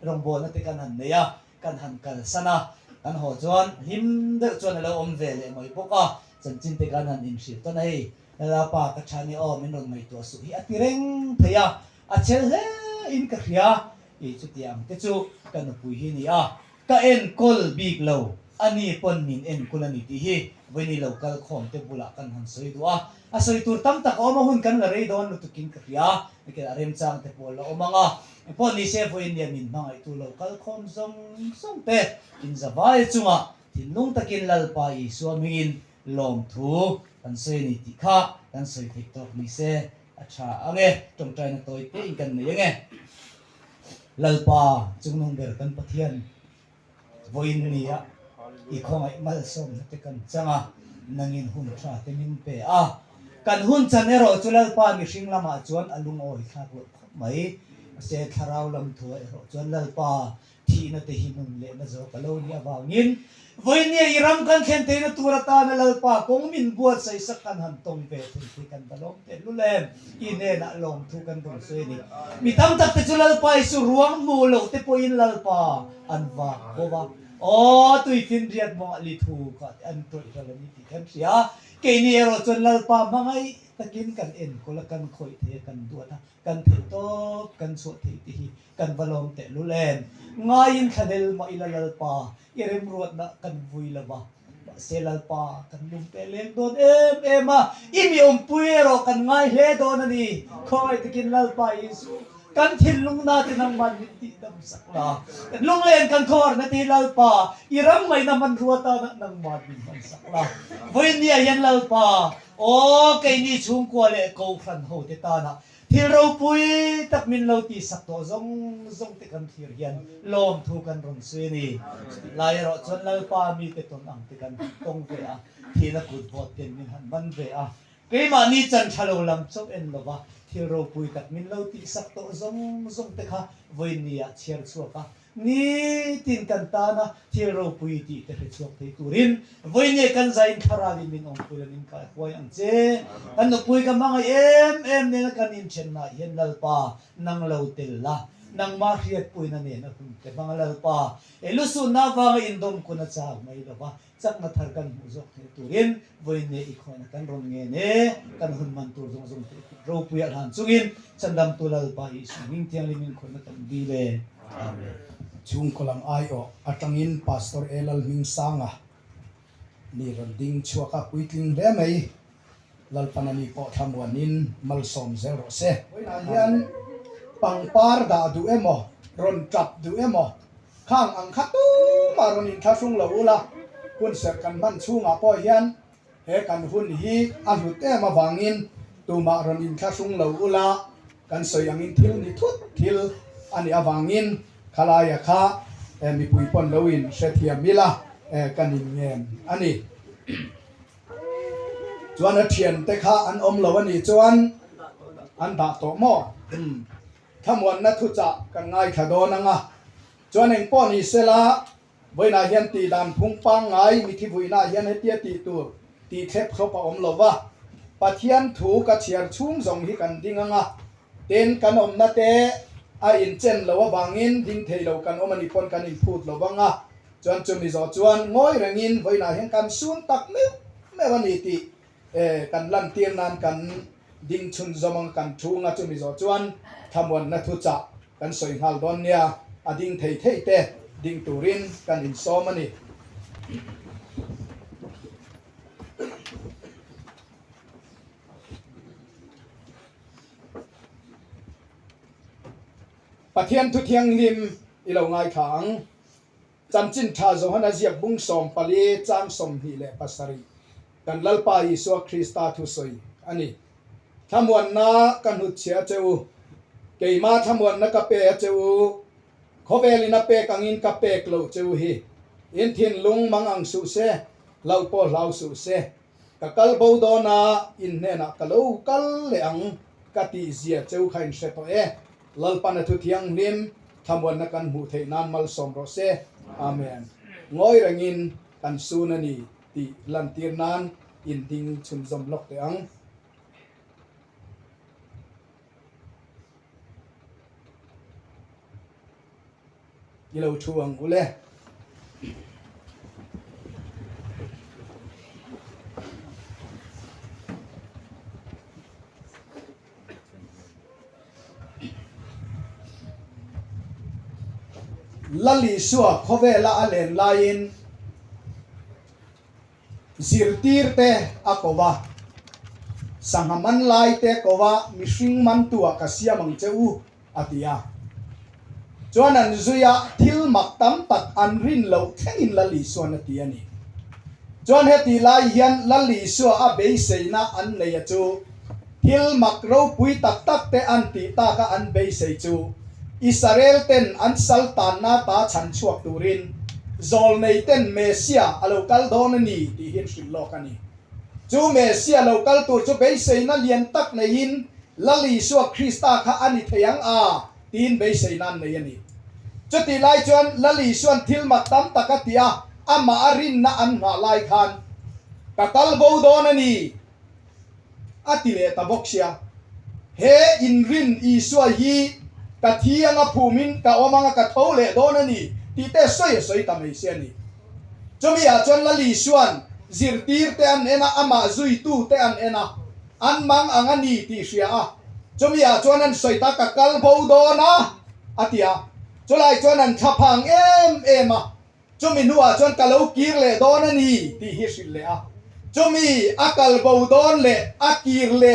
rong bo na te kan han ne ya kan han kal sana kan ho chuan him de chuan lo om ve le moi poka chan chin te kan han im shi to nei la pa ka chani o min ron mai to su hi atireng theya a chel he in ka khia e chu tiam te chu kan pui hi ni a ka en kol big lo ani pon min en kulani ti hi veni local khom te bula kan han soi duwa a soi tur tam tak o ma hun kan la rei don tu kin ka khia ke rem chang te pol lo manga pon ni se voi ni min mangai tu local khom song te in zawai chunga thinung takin lalpa i suamingin lom thu kan soi ni ti kha kan soi tiktok ni se acha ange tong trai na toi te in kan ne nge lalpa chungnong ber kan pathian voin ni a i khong ai mal som te kan changa nangin hun tha te min pe a kan hun chanero chulal pa mi hring lama chuan alung oi thak lo mai se tharau lam thu ro chuan lal pa thi na te hinun le na zo kalo ni awangin voinia iram kan khen te na turata na lal pa kong min buat sai sak kan han tong pe thi kan balom te lulem ine na lom thu kan dong se ni mi tam tak te chulal pa isu ruang mu lo te po in lal pa anwa owa o tui fin riat mo ali thu ka an toi ra ni ti kan sia ke ni ero chon lal pa mangai takin kan en ko la kan khoi the kan duata kan the to kan so the ti kan balom te lulem ngain khanel mo ilalal pa irem ruat na kan vui laba selal pa kan lum te lem don em imi puero kan ngai he don ani khoi takin lal pa isu kan thin lung na tinang man ti dam sakla lung len kan khor na ti lal pa iram mai na man ruata na nang man man sakla voin ni yan lal pa o kai ni chung ko le ko khan ho te ta na thil ro pui tak min lo ti sak to zong te kan thir hian lom thu kan ron se ni lai ro chon lal pa mi te ton ang te kan tong ve a thina kut bot ten min han ban ve a ke ma ni chan thalo lam chok en lova thil ro pui tak min lo ti sak to zong te kha voi ni a chiar chuaka ni tin kan ta na thil ro pui ti te chuak te turin voi ni kan zain thara ni min ong pui nin ka hoi ang che an no pui ka manga em ne na kan in chen na yen lal pa nang lo tel la nang ma khiat puina ne na kun te bangalal pa elusu na wa indom kuna cha mai lo ba chak na thar kan mu jok ne turin voin ne ikhona kan ron nge ne kan hun man tur jong jong ro puya han chungin chandam tulal pa hi sunging tiang limin khona tam bi le amen chung kolam ai o atangin pastor elal ming sanga ni ron ding chuaka puitling le mai lalpanani po thamuanin malsom zero se oina hian pangpar da du emo ron trap du emo khang ang khatu maronin thasung lo ula kun ser kan man chunga po hian he kan hun hi alut ema wangin tu maronin thasung lo ula kan soyangin thil ni thut thil ani awangin khalaya kha mi puipon loin sethia mila kanin ngem ani chuan a thian te kha an om lo ani chuan an da to mo thamuan na thu cha kan ngai tha do nanga chuan eng po ni sela boina hian ti dan phung pang ngai mi thi buina hian he tia ti tu ti thep khopa om lo wa pathian thu ka chiar chung zong hi kan dinganga ten kan om na te a in chen lo wa wangin ding thei lo kan om ani pon kan in phut lo wanga chuan chumi zo chuan ngoi rengin boina hian kan sun tak me wani ti kan lan tiam nan kan ding chun zomang kan thunga chumi zo chuan thamuan na thu cha kan soi hal don nia a ding thei thei te ding turin kan in som ani pathian thu thiang lim ilo ngai thang chan chin tha zo hana ziak bung som pali cham som hi le pasari kan lalpa Yesu Krista thu soi ani thamuan na kan hu chia cheu keima thamuan na ka pe cheu khobeli na pe kangin ka pe klo cheu hi in thin lung mangang su se lau po lau su se ka kal bo do na in ne na ka lo kal le ang ka ti zia cheu khain se to e lalpa na thu thiang lim thamuan na kan mu thei nan mal som ro se amen ngoi rangin kan su na ni ti lan tir nan in ding chun zom lok te ang ilo chuang ule lali suwa khovela alen lain zirtir te akova sangaman lai te kova mishing man tua kasia mang cheu atia chuan an zuya thil mak tam tak an rin lo thengin lali suan atia ni chuan heti lai hian lali suwa a be seina an nei chu thil mak ro pui tak tak te an ti ta ka an be sei chu Israel ten an saltan na ta chan chuak turin zol nei ten Mesia alokal don ni ti hin shin lokani chu Mesia local tur chu be seina lian tak nei in lali suwa Krista kha ani theyang a tin be seinan nei ani chuti lai chuan lali suan thil mak tam takatia ama arin na an nga lai khan kakal bo don ani atile taboksia he in rin iswa hi kathianga phumin ka omanga ka thole don ani ti te soi ta mai se ni chumi a chon lali suan zirtir te an ena ama zui tu te an ena an mang angani ti sia a chumi a chon an soi ta ka kal bo do na atia cholai chon an thapang em a chumi nuwa chon kalo kir le do na ni ti hi sil le a chumi akal bo don le akir le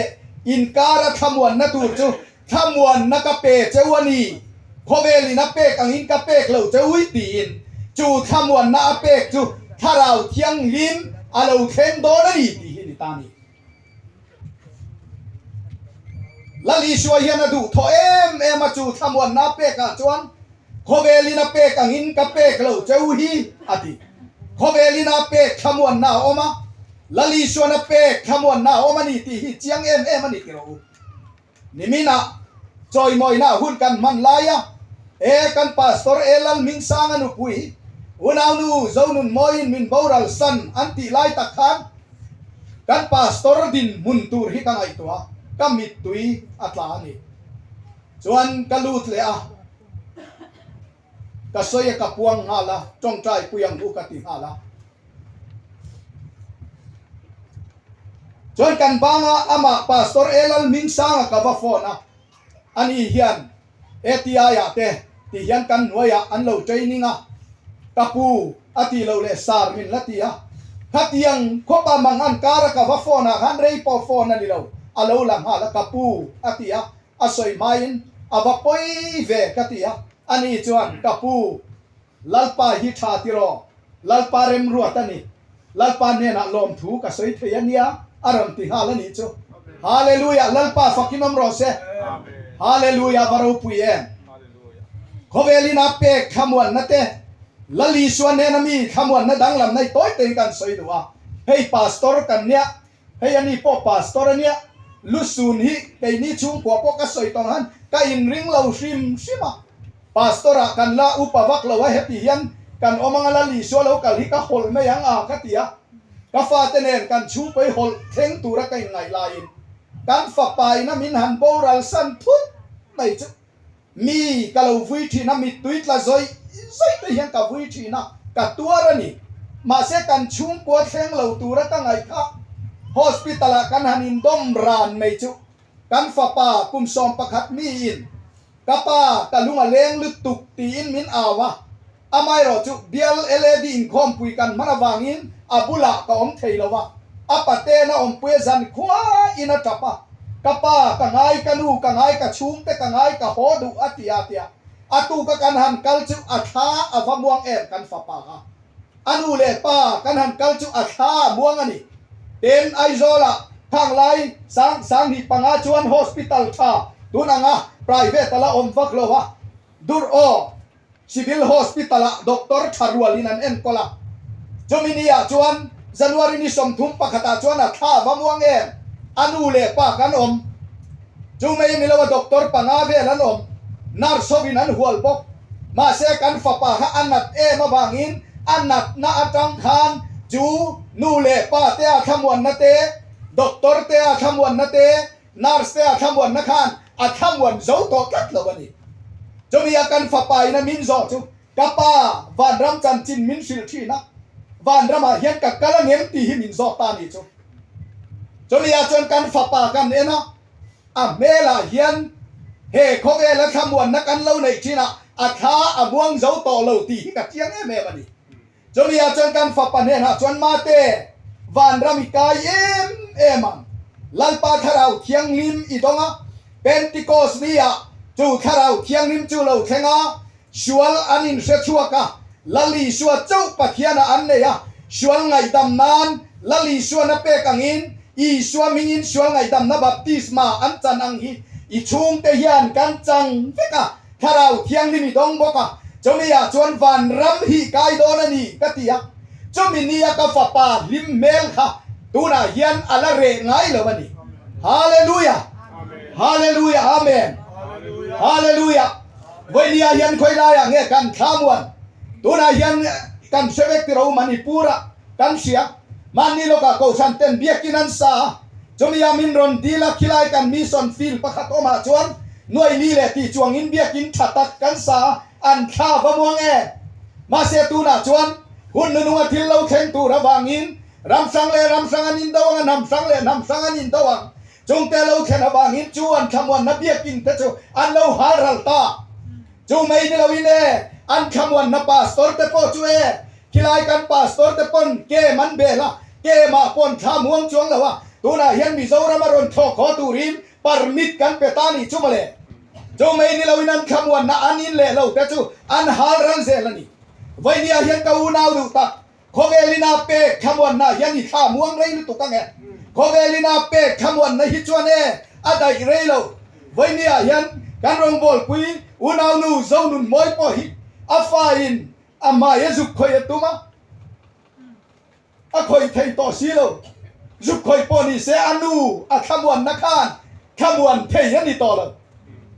in kara thamuan na tur chu thamuan na ka pe chewani khobeli na pe angin ka pe lo chewi tin chu thamuan na pe chu tharau thiang lim alo khen do na ni ti hi ni ta ni lali shwa hian du tho em a chu thamuan na pe ka chuan khobeli na pe angin ka pe lo chewi ati khobeli na pe thamuan na oma lali shwa na pe thamuan na oma ni ti hi chiang em ani ti ro nimina choi moi na hun kan man laya kan pastor elal ming sang anu pui unaw nu zonun moin min boral san anti lai takhan kan pastor din muntur hi kan ai tua kamit tui atla ni chuan kalut le a ka soya ka puang hala trong trai puyang u ka ti hala chuan kan banga ama pastor elal ming sanga ka va phone ani hian etia ya te ti hian kan noya an lo training kapu ati lo le sar min latia khatiang khopa mangan kara ka va phone han rei po phone ani lo alo lam hala kapu atia asoi main avapoi ve katia ani chuan kapu lalpa hi tha tiro lalpa rem ruatani lalpa ne na lom thu ka soi theiania aram ti halani chu hallelujah lalpa fakinom rose hallelujah varo puyen khovelina pe khamwan nate lali suan ne na mi khamwan na danglam nai toy te kan soi duwa hey pastor kan nia hey ani po pastor ania lusun hi kay ni chung po ka soi tong han ka in ring lo shima pastora kan la upawak lo wa happy yan kan omanga la li so lo kal hi ka hol me yang a ka tia ka fa tenen kan chu pe hol theng tura kai ngai lain kan fa pai na min han boral san thut mai chu mi ka lo vui thi na mi tuit la zoi te hian ka vui thi na ka tuara ni ma se kan chung po theng lo tura ka ngai kha hospital kan hanin dom ran mai chu kan fa pa kum som pakhat mi in kapa kalunga leng lutuk tiin min awa amai ro chu bial led in khom pui kan manawangin abula ka om theilowa apate na om pue zan khwa ina tapa kapa ka ngai kanu ka ngai ka chung te ka ngai ka hodu atia atu ka kan han kal chu atha avamuang em kan fa pa anu le pa kan han kal chu atha muang ani ten aizola thang lai sang hi panga chuan hospital tha tunanga private ala om vaklowa dur o civil hospital doctor tharwalin an en kola jominia chuan january ni somthum pakhata chuan a tha vamuang em anu le pa kan om jumei milawa doctor panga ve lan om narsovin an hual bok ma se kan fa pa ha anat e ma bangin anat na atang khan chu nu le pa te a thamwan na te doctor te a thamwan na te nurse te a thamwan na khan a thamwan zo to kat lo bani jomi akan fa pai na min zo chu kapa van ram chan chin min sil thi na van ram a hian ka kala ngem ti hi min zo ta ni chu jomi a chon kan fa pa kan ena a mela hian he khoge la thamwan na kan lo nei thina a tha a buang zo to lo ti hi ka chiang e me bani jomi a chon kan fa pa ne na chon ma te van ram kai em lalpa tharau thiang lim idonga Pentecost nia chu tharau thiang lim chu lo thenga sual anin se chuaka lali suwa chau pathiana an neya sual ngai dam nan lali suwa na pe kangin I suwa mingin sual ngai dam na baptisma an chan ang hi I chung te hian kan chang veka tharau thiang lim idong boka chomia chuan van ram hi kai don ani katia chominia ka fa pa lim mel kha tuna hian ala re ngai lo bani hallelujah hallelujah amen hallelujah voilia hian khoila ya nge kan thamwan tuna hian kan sebek tiro manipura kan sia mani lo ka ko santen biakinan sa chomia min ron dila khilai kan mission field pakhat oma chuan noi ni le ti chuangin biakin thatak kan sa an kha vamuang e ma se tuna chuan hun nunga thil lo theng tu rawangin ramsang anin dawang nam sang anin dawang chung te lo thena wangin chuan khamwan na biakin te chu an lo haral ta chu mai ni lo ine an khamwan na pastor te po chu e khilai kan pastor te pon ke man bela ke ma pon thamuang chuang lawa tuna hian mi zora maron tho kho turin permit kan petani chu male chu mai ni lo inan khamwan na anin le lo te chu an haral zelani vainia hian ka unau du ta khogelina pe khamwan na hian ni thamuang rei tu ka nge khogelina pe khamwan na hi chuan e adai rei lo vainia hian kan rong bol pui unau nu zo nun moi po hi afain ama yesu khoi tuma a khoi thei to si lo zup khoi po ni se anu a khamwan na khan khamwan thei ani to lo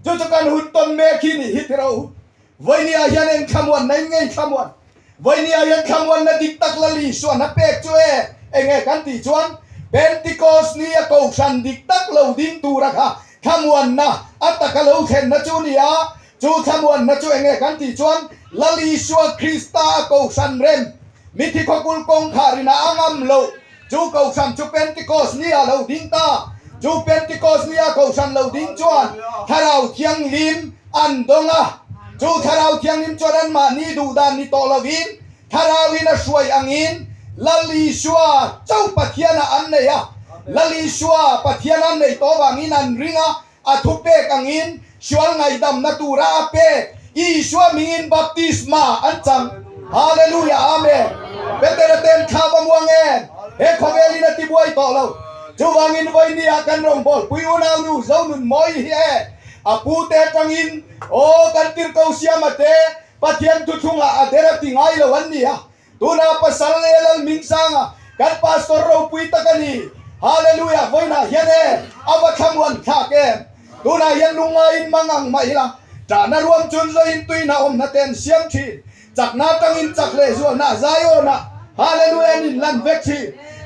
jo cho kan hun ton me khi ni hi tro vainia hian en khamwan nai ngei khamwan vainia hian khamwan na dik tak la li suan na pek chu e enge kan ti chuan Pentecost ni a ko san dik tak lo ding tu ra kha khamwan na ataka lo khen na chu ni a จูทำวันนะจูเองกันที่ชวนลลีชัวคริสตาโกสันเรมมิทิขกุลกงคารินาอังอัมโลจูโกสันจูเป็นติโกสเนียโลดิงตาจูเป็นติโกสเนียโกสันโลดิงจวนถ้าเราเทียงลิมอันดงะจูถ้าเราเทียงลิมจวนมานี่ดูดานนี่โตลวินถ้าเราวินาช่วยอังอินลลีชัวเจ้าปัทยานะอันเนียลลีชัวปัทยานันในโตวังอินันริงะอาทุเปกอังอินชวนไงดำนาตูราเปอีชวนมิงบัพติสมาอันจังฮาเลลูยาอาเมนเปเตระเต็มข้าวมัวเงินเฮคอเวลินาติบวยต่อเราจูวังอินไว้นี่อากันรองบอลปุยอุนานูเจ้าหนุนมอยเฮอาปูเตตังอินโอกันติร์กเอาเสียมาเตปัทยันทุชุงอาเดระติงไงละวันนี้ฮะตูน่าปัสสาวะเลลันมิงซังกันพาสตอร์เราปุยตะกันนี่ฮาเลลูยาไว้นะเฮเนอาวัคำวันข้าเกมตูน่ายันลุงไงมังงังไม่ละจานารวมจุนเลยตุยน่าอมนาเต็นเสียมชีจากนาตังอินจากเลส่วนน่าใจโอนะฮาเลลูยานิลันเวกชี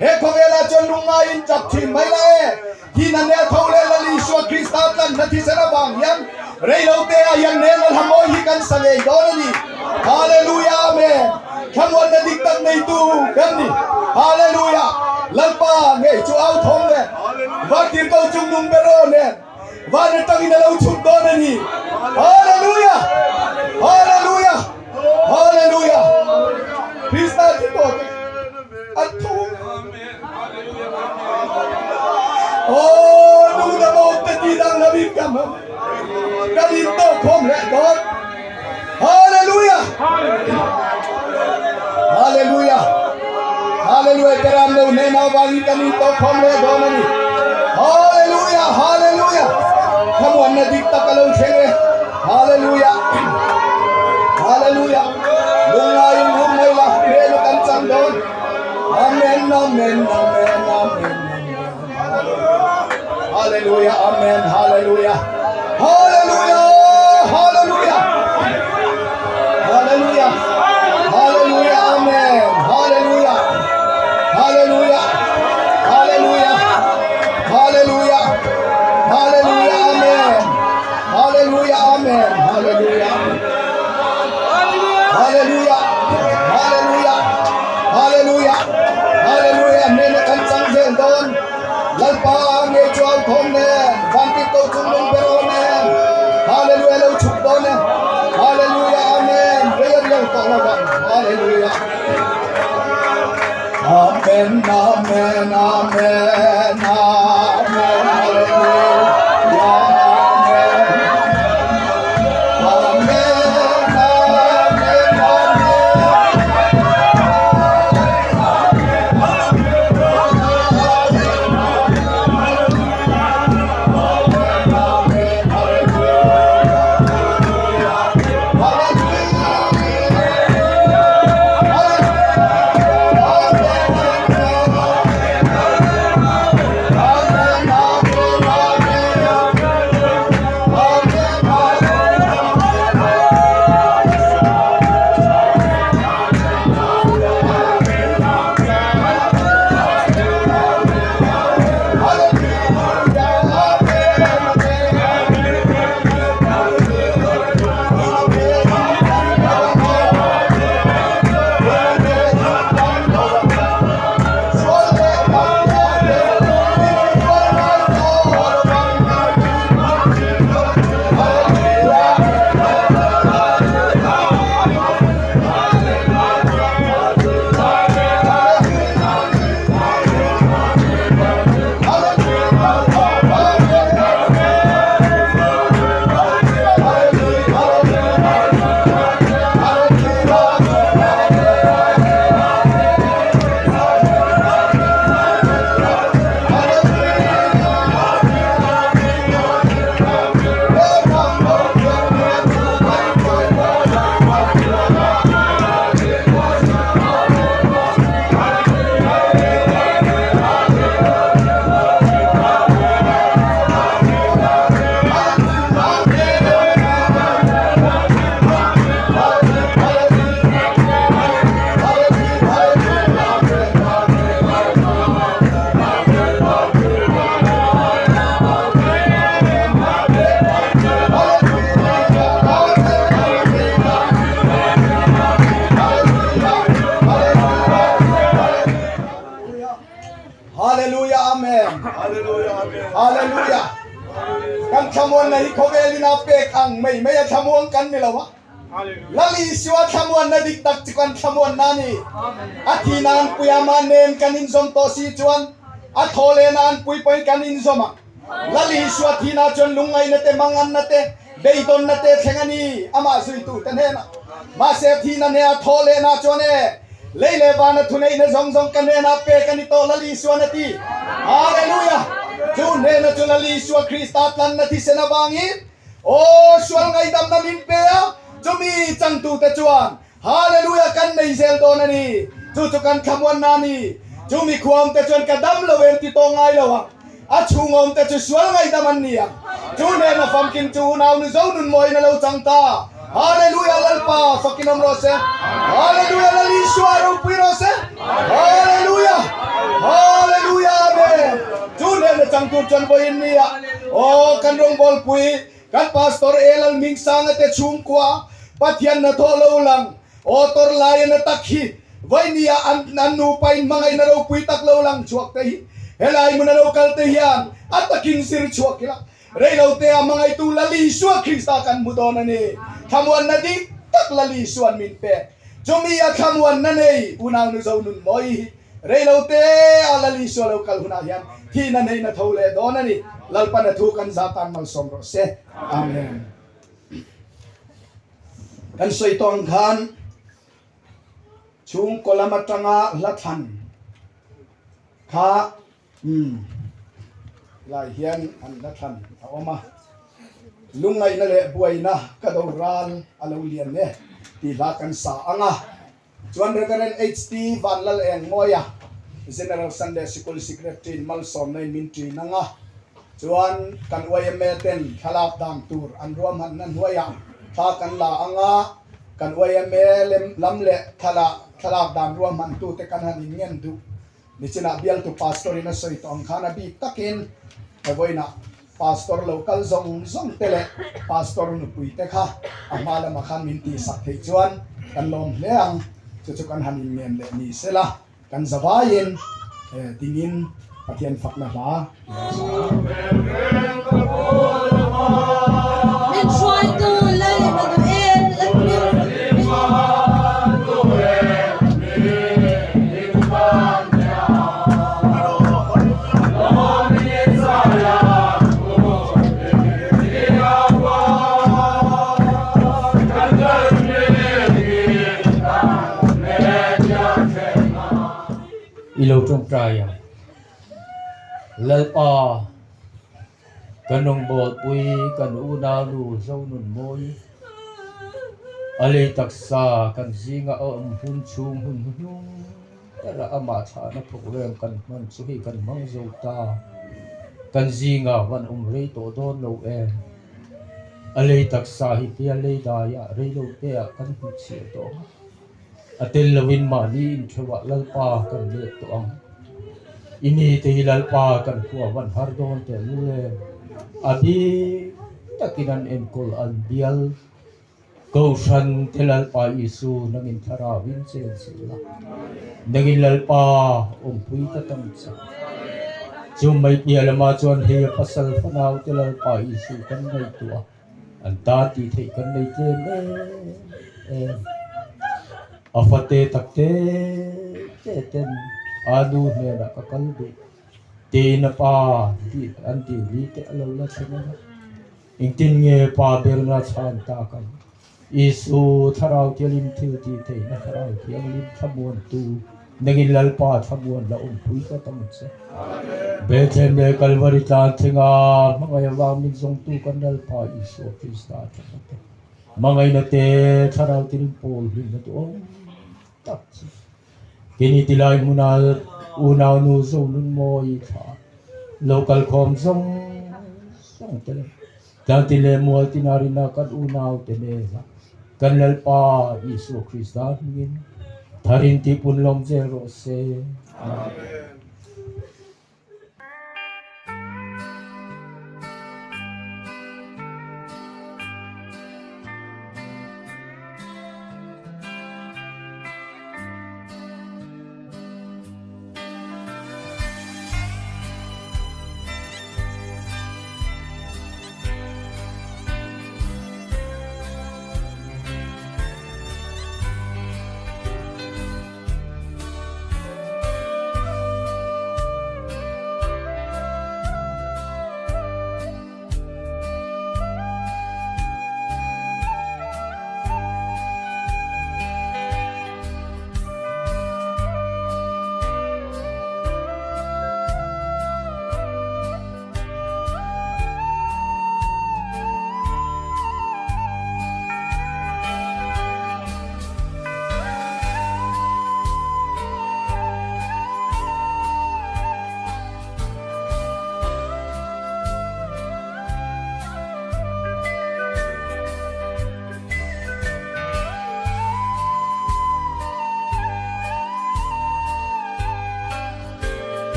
เฮคเวลาจนลุงไงอินจากทีไม่ละที่นั่นเนี่ยเขาเลลลิชัวคริสตัลนั้นที่เสนาบางยันเรย์เราเตะยันเนี่ยเราทำโอ้ยกันสังเกตโดนนี่ฮาเลลูยาเมคำวันนั้นดิกตันในตู้กันนี่ฮาเลลูยาลัลปาเงยจูเอาทงเนี่ยวัดที่เขาจุงนุ่งเบโรเนี่ยวันนั้นตั้งอินเราชุดโดนนี่ฮาเลลูยาฮาเลลูยาฮาเลลูยาคริสตัลที่บอกอันทุ่งโอ้ดูนะโมตัดดังนาบิกัมกันอินโตคอมเลดอนฮาเลลูยาฮาเลลูยาฮาเลลูยาเตรัมโนเนนาวังกันอินโตคอมเลดอนนี่ฮาเลลูยาฮาเลลูยาขมวันนดิกตะกะลงเชงฮาเลลูยาฮาเลลูยาลุงไงลุงไงละเรนกันจังโดนอาเมนอาเมนอาเมนอาเมนฮาเลลูยาอาเมนฮาเลลูยาฮาเลลูยาฮาเลลูยาฮาเลลูยาฮาเลลูยาอาเมนฮาเลลูยาฮาเลลูยาฮาเลลูยาฮาเลลูยาฮาเลลูยาอาเมนฮาเลลูยาอาเมนฮาเลลูยาฮาเลลูยาฮาเลลูยาฮาเลลูยาฮาเลลูยาเนนกันจังเจนโดนลัลปาเงยจวบคมเนฟันติโตจุงลงเปโรเนฮาเลลูยาเราชุบโดนฮาเลลูยาอาเมนเรียบเรียงต่อมากันฮาเลลูยาอาเมนอาเมนอาเมนอาเมนฮาเลลูยาอาเมนอาเมนอาเมน Hallelujah. Kan thamuan na hikoveli na pek ang may thamuan kan nilawa. Lali siwa thamuan na diktak kan thamuan nani. Athinan puyaman nen kanin som to si chuan. Athole nan pui poi kanin soma. Lali siwa thina chon lungai na te mangan na te beidon na te thengani ama sui tu tanena. Ma se thina ne athole na chone. Leile bana thunei na zong zong kanena pe kanito lali siwa na ti. Hallelujah. June na tulali suwa Krista atlan na ti senabangin. Oh, suwal ngay dam namin pea. Jumi chang tu te chuan. Hallelujah kan nei zel do na ni. Tutukan kamuan na ni. Jumi kuam te chuan kadam lawer ti to ngay lawa. At chungom te chu suwal ngay daman niya. June na famkin tu unaw ni zonun moy na law chang ta. Hallelujah lalpa fakinom rose. Hallelujah lali suwa rupi rose. Hallelujah. Hallelujah amen. June na changtur chan boyin niya. Oh kanrong bol pui kan pastor elal ming sang ate chungkwa patyan na tholo lang. O tor layan na takhi. Vai niya anu pain mga inaraw pui taklaw lang chuak tahi. Helay mo na lokal tahiyan at takin sir chuak kila. Reylaw te ang mga itulali suwa Krista kan budona ni. Kamuan na di taklali suwan minpe. Jumiya kamuan na ni unang nusaw nun moy. Reylaw te alali suwa lokal hunayan. Hinanay na thole dona ni lalpan na tukan zatan malsomro se. Amen. Kan so ito ang kan chung kolamatanga lathan ka lahian an lathan awama lungay na le buhay na kadawran alawlian ne tilakan sa anga Chuan Reverend HT Van Lal Eng Moya General Sunday School Secretary Malsom na Mintri na nga Chuan kan waya meten halap dam tur anruam han nan waya ta kan la anga kan waya melem lamle thalak dam ruam han tu te kan han ingen du ni china bial tu pastor ina so ito ang kana bi takin avoy na pastor local zong tele pastor nu pui te kha amala makhan minti sakhe chuan kan lom leang chuchukan han ingen le ni sela kan zawayin tingin Patian fakna ba? And try to lay with the air like Ilaw trong trai lalpa kanong bol pui kan unalu zo nun moy ali taksa kan zinga hun chung hun tara ama cha na program kan man suhi kan mang zo ta kan zinga wan rei to don lo ali taksa hi ti ali da ya rei lo te kan hu chi to atel lawin ma ni in thwa lalpa kan le to ang ini te hilalpa kan kuwa wan hardon te lule abi takinan enkol an bial kaushan telalpa isu nangin tarawin sen sila nangin lalpa umpui tatamsa jumay pialama chuan he pasal panaw telalpa isu kan ngay tua antati te kan ngay ten afate takte ten adu ne na kakalbi te na pa di anti li te alawla sana ingtin nge pa berna chan ta kan isu tharau telim thil ti te na tharau tiang lim thamuan tu nangin lalpa thamuan la pui ka tamse bethem le kalvari ta thinga mangaya wa min song tu kan lalpa isu Krista thamate mangai na te tharau tilim pol hin na to tak kini tilay munal unaw nu zonun mo ita local com zong tele dan tile mo tinari na kan unaw tenela kan lalpa Isu Krista ngin tarin tipun lom zero se amen.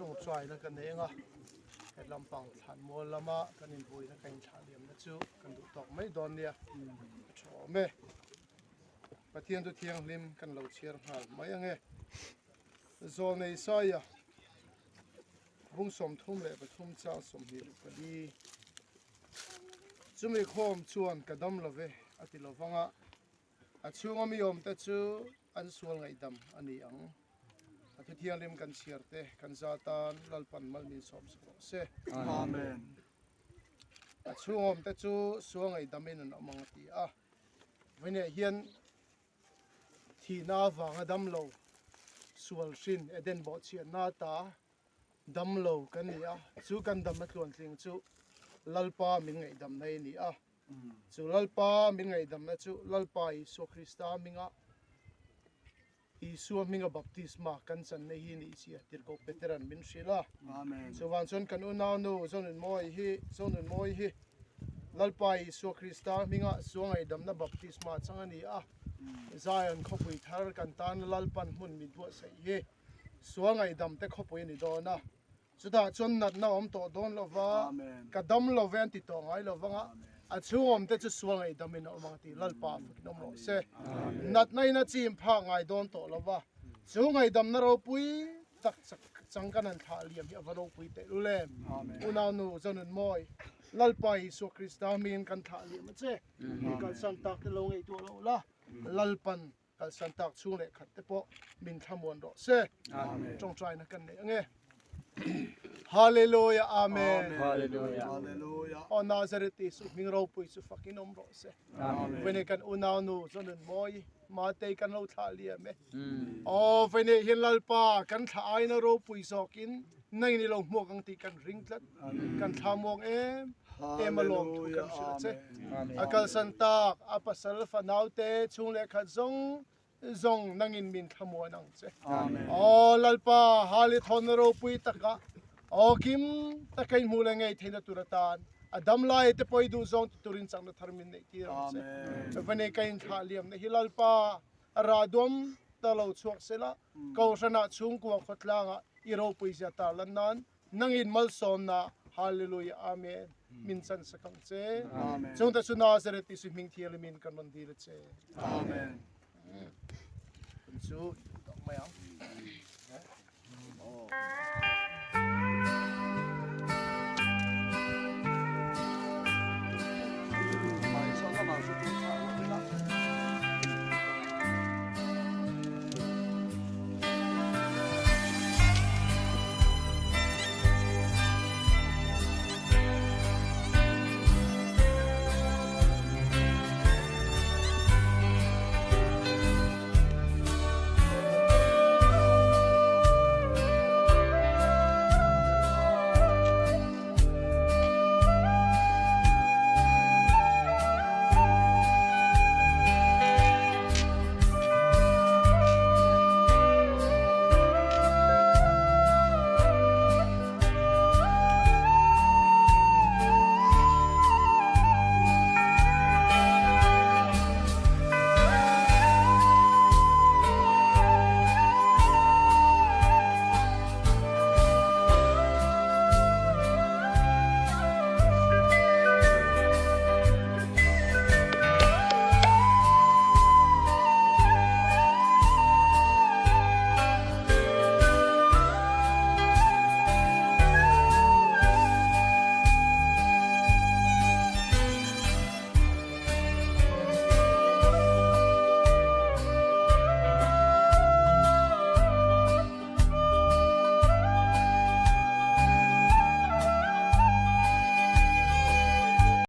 chung trai na kan nei nga he lampang than mo lama kan in bui na kan tha liam na chu kan du tok mai don nia tho me pathian tu thiang lim kan lo chiar hal mai ange zo nei sa ya bung som thum le pathum cha som hi pali chumi khom chuan kadam love ati lovanga achunga mi om te chu an sual ngai dam ani ang atu thiang lim kan siarte kan zatan lalpan mal min som se Amen. achung om te chu sual ngai damin an amang ti a vene hian thi na wanga dam lo sual sin eden bo chian na ta dam lo kan ni a chu kan dam na tlon tling chu lalpa min ngai dam nei ni a chu lalpa min ngai dam na chu lalpa i so krista minga Isu minga baptisma kan san nei hi ni sia tirko veteran min sila Amen. so wan son kan unaw no zonun moi hi lalpa Isu krista minga suangai dam na baptisma changani a Zion khopui thar kan tan lalpan mun mi du sai hi suangai dam te khopui ni do na chuda chon nat na om to don lova Amen. ka dam lo ven ti to ngai lovanga a chungom te chu suangai damin omang ti lalpa fukinom ro se nat nai na chim pha ngai don to lova chungai dam na ro pui tak changkan an tha liam hi avaro pui te lulem unaw nu zonun moi lalpa Isu krista min kan tha liam che kal san tak te lo ngai to lo la lalpan kal san tak chung le khat te po min thamon ro se trong trai na kan ne ange hallelujah amen Hallelujah. o Nazareth Isu ming ro pui su fucking om ro se when kan unaw nu zonun moi ma te kan lo tha liam me o when hin lalpa kan tha ai na ro pui sokin nei ni lo mo kang ti kan ring tlat kan tha mong em alom tu kan sila che akal santak apasal fanaute chung le khat zong nangin min thamo nang che o lalpa hali thon ro pui taka o kim takai mula ngai theina turatan adam lai te poi du zong turin chang na tharmin nei ti ram che vane kain tha liam na hilalpa radom talo chuak sela ko sana chung ko khotlanga iro pui ja ta lannan nangin mal som na hallelujah amen min san sakang che chung ta su Nazareth Isu ming thial min kan man dir che Amen. chu mai ang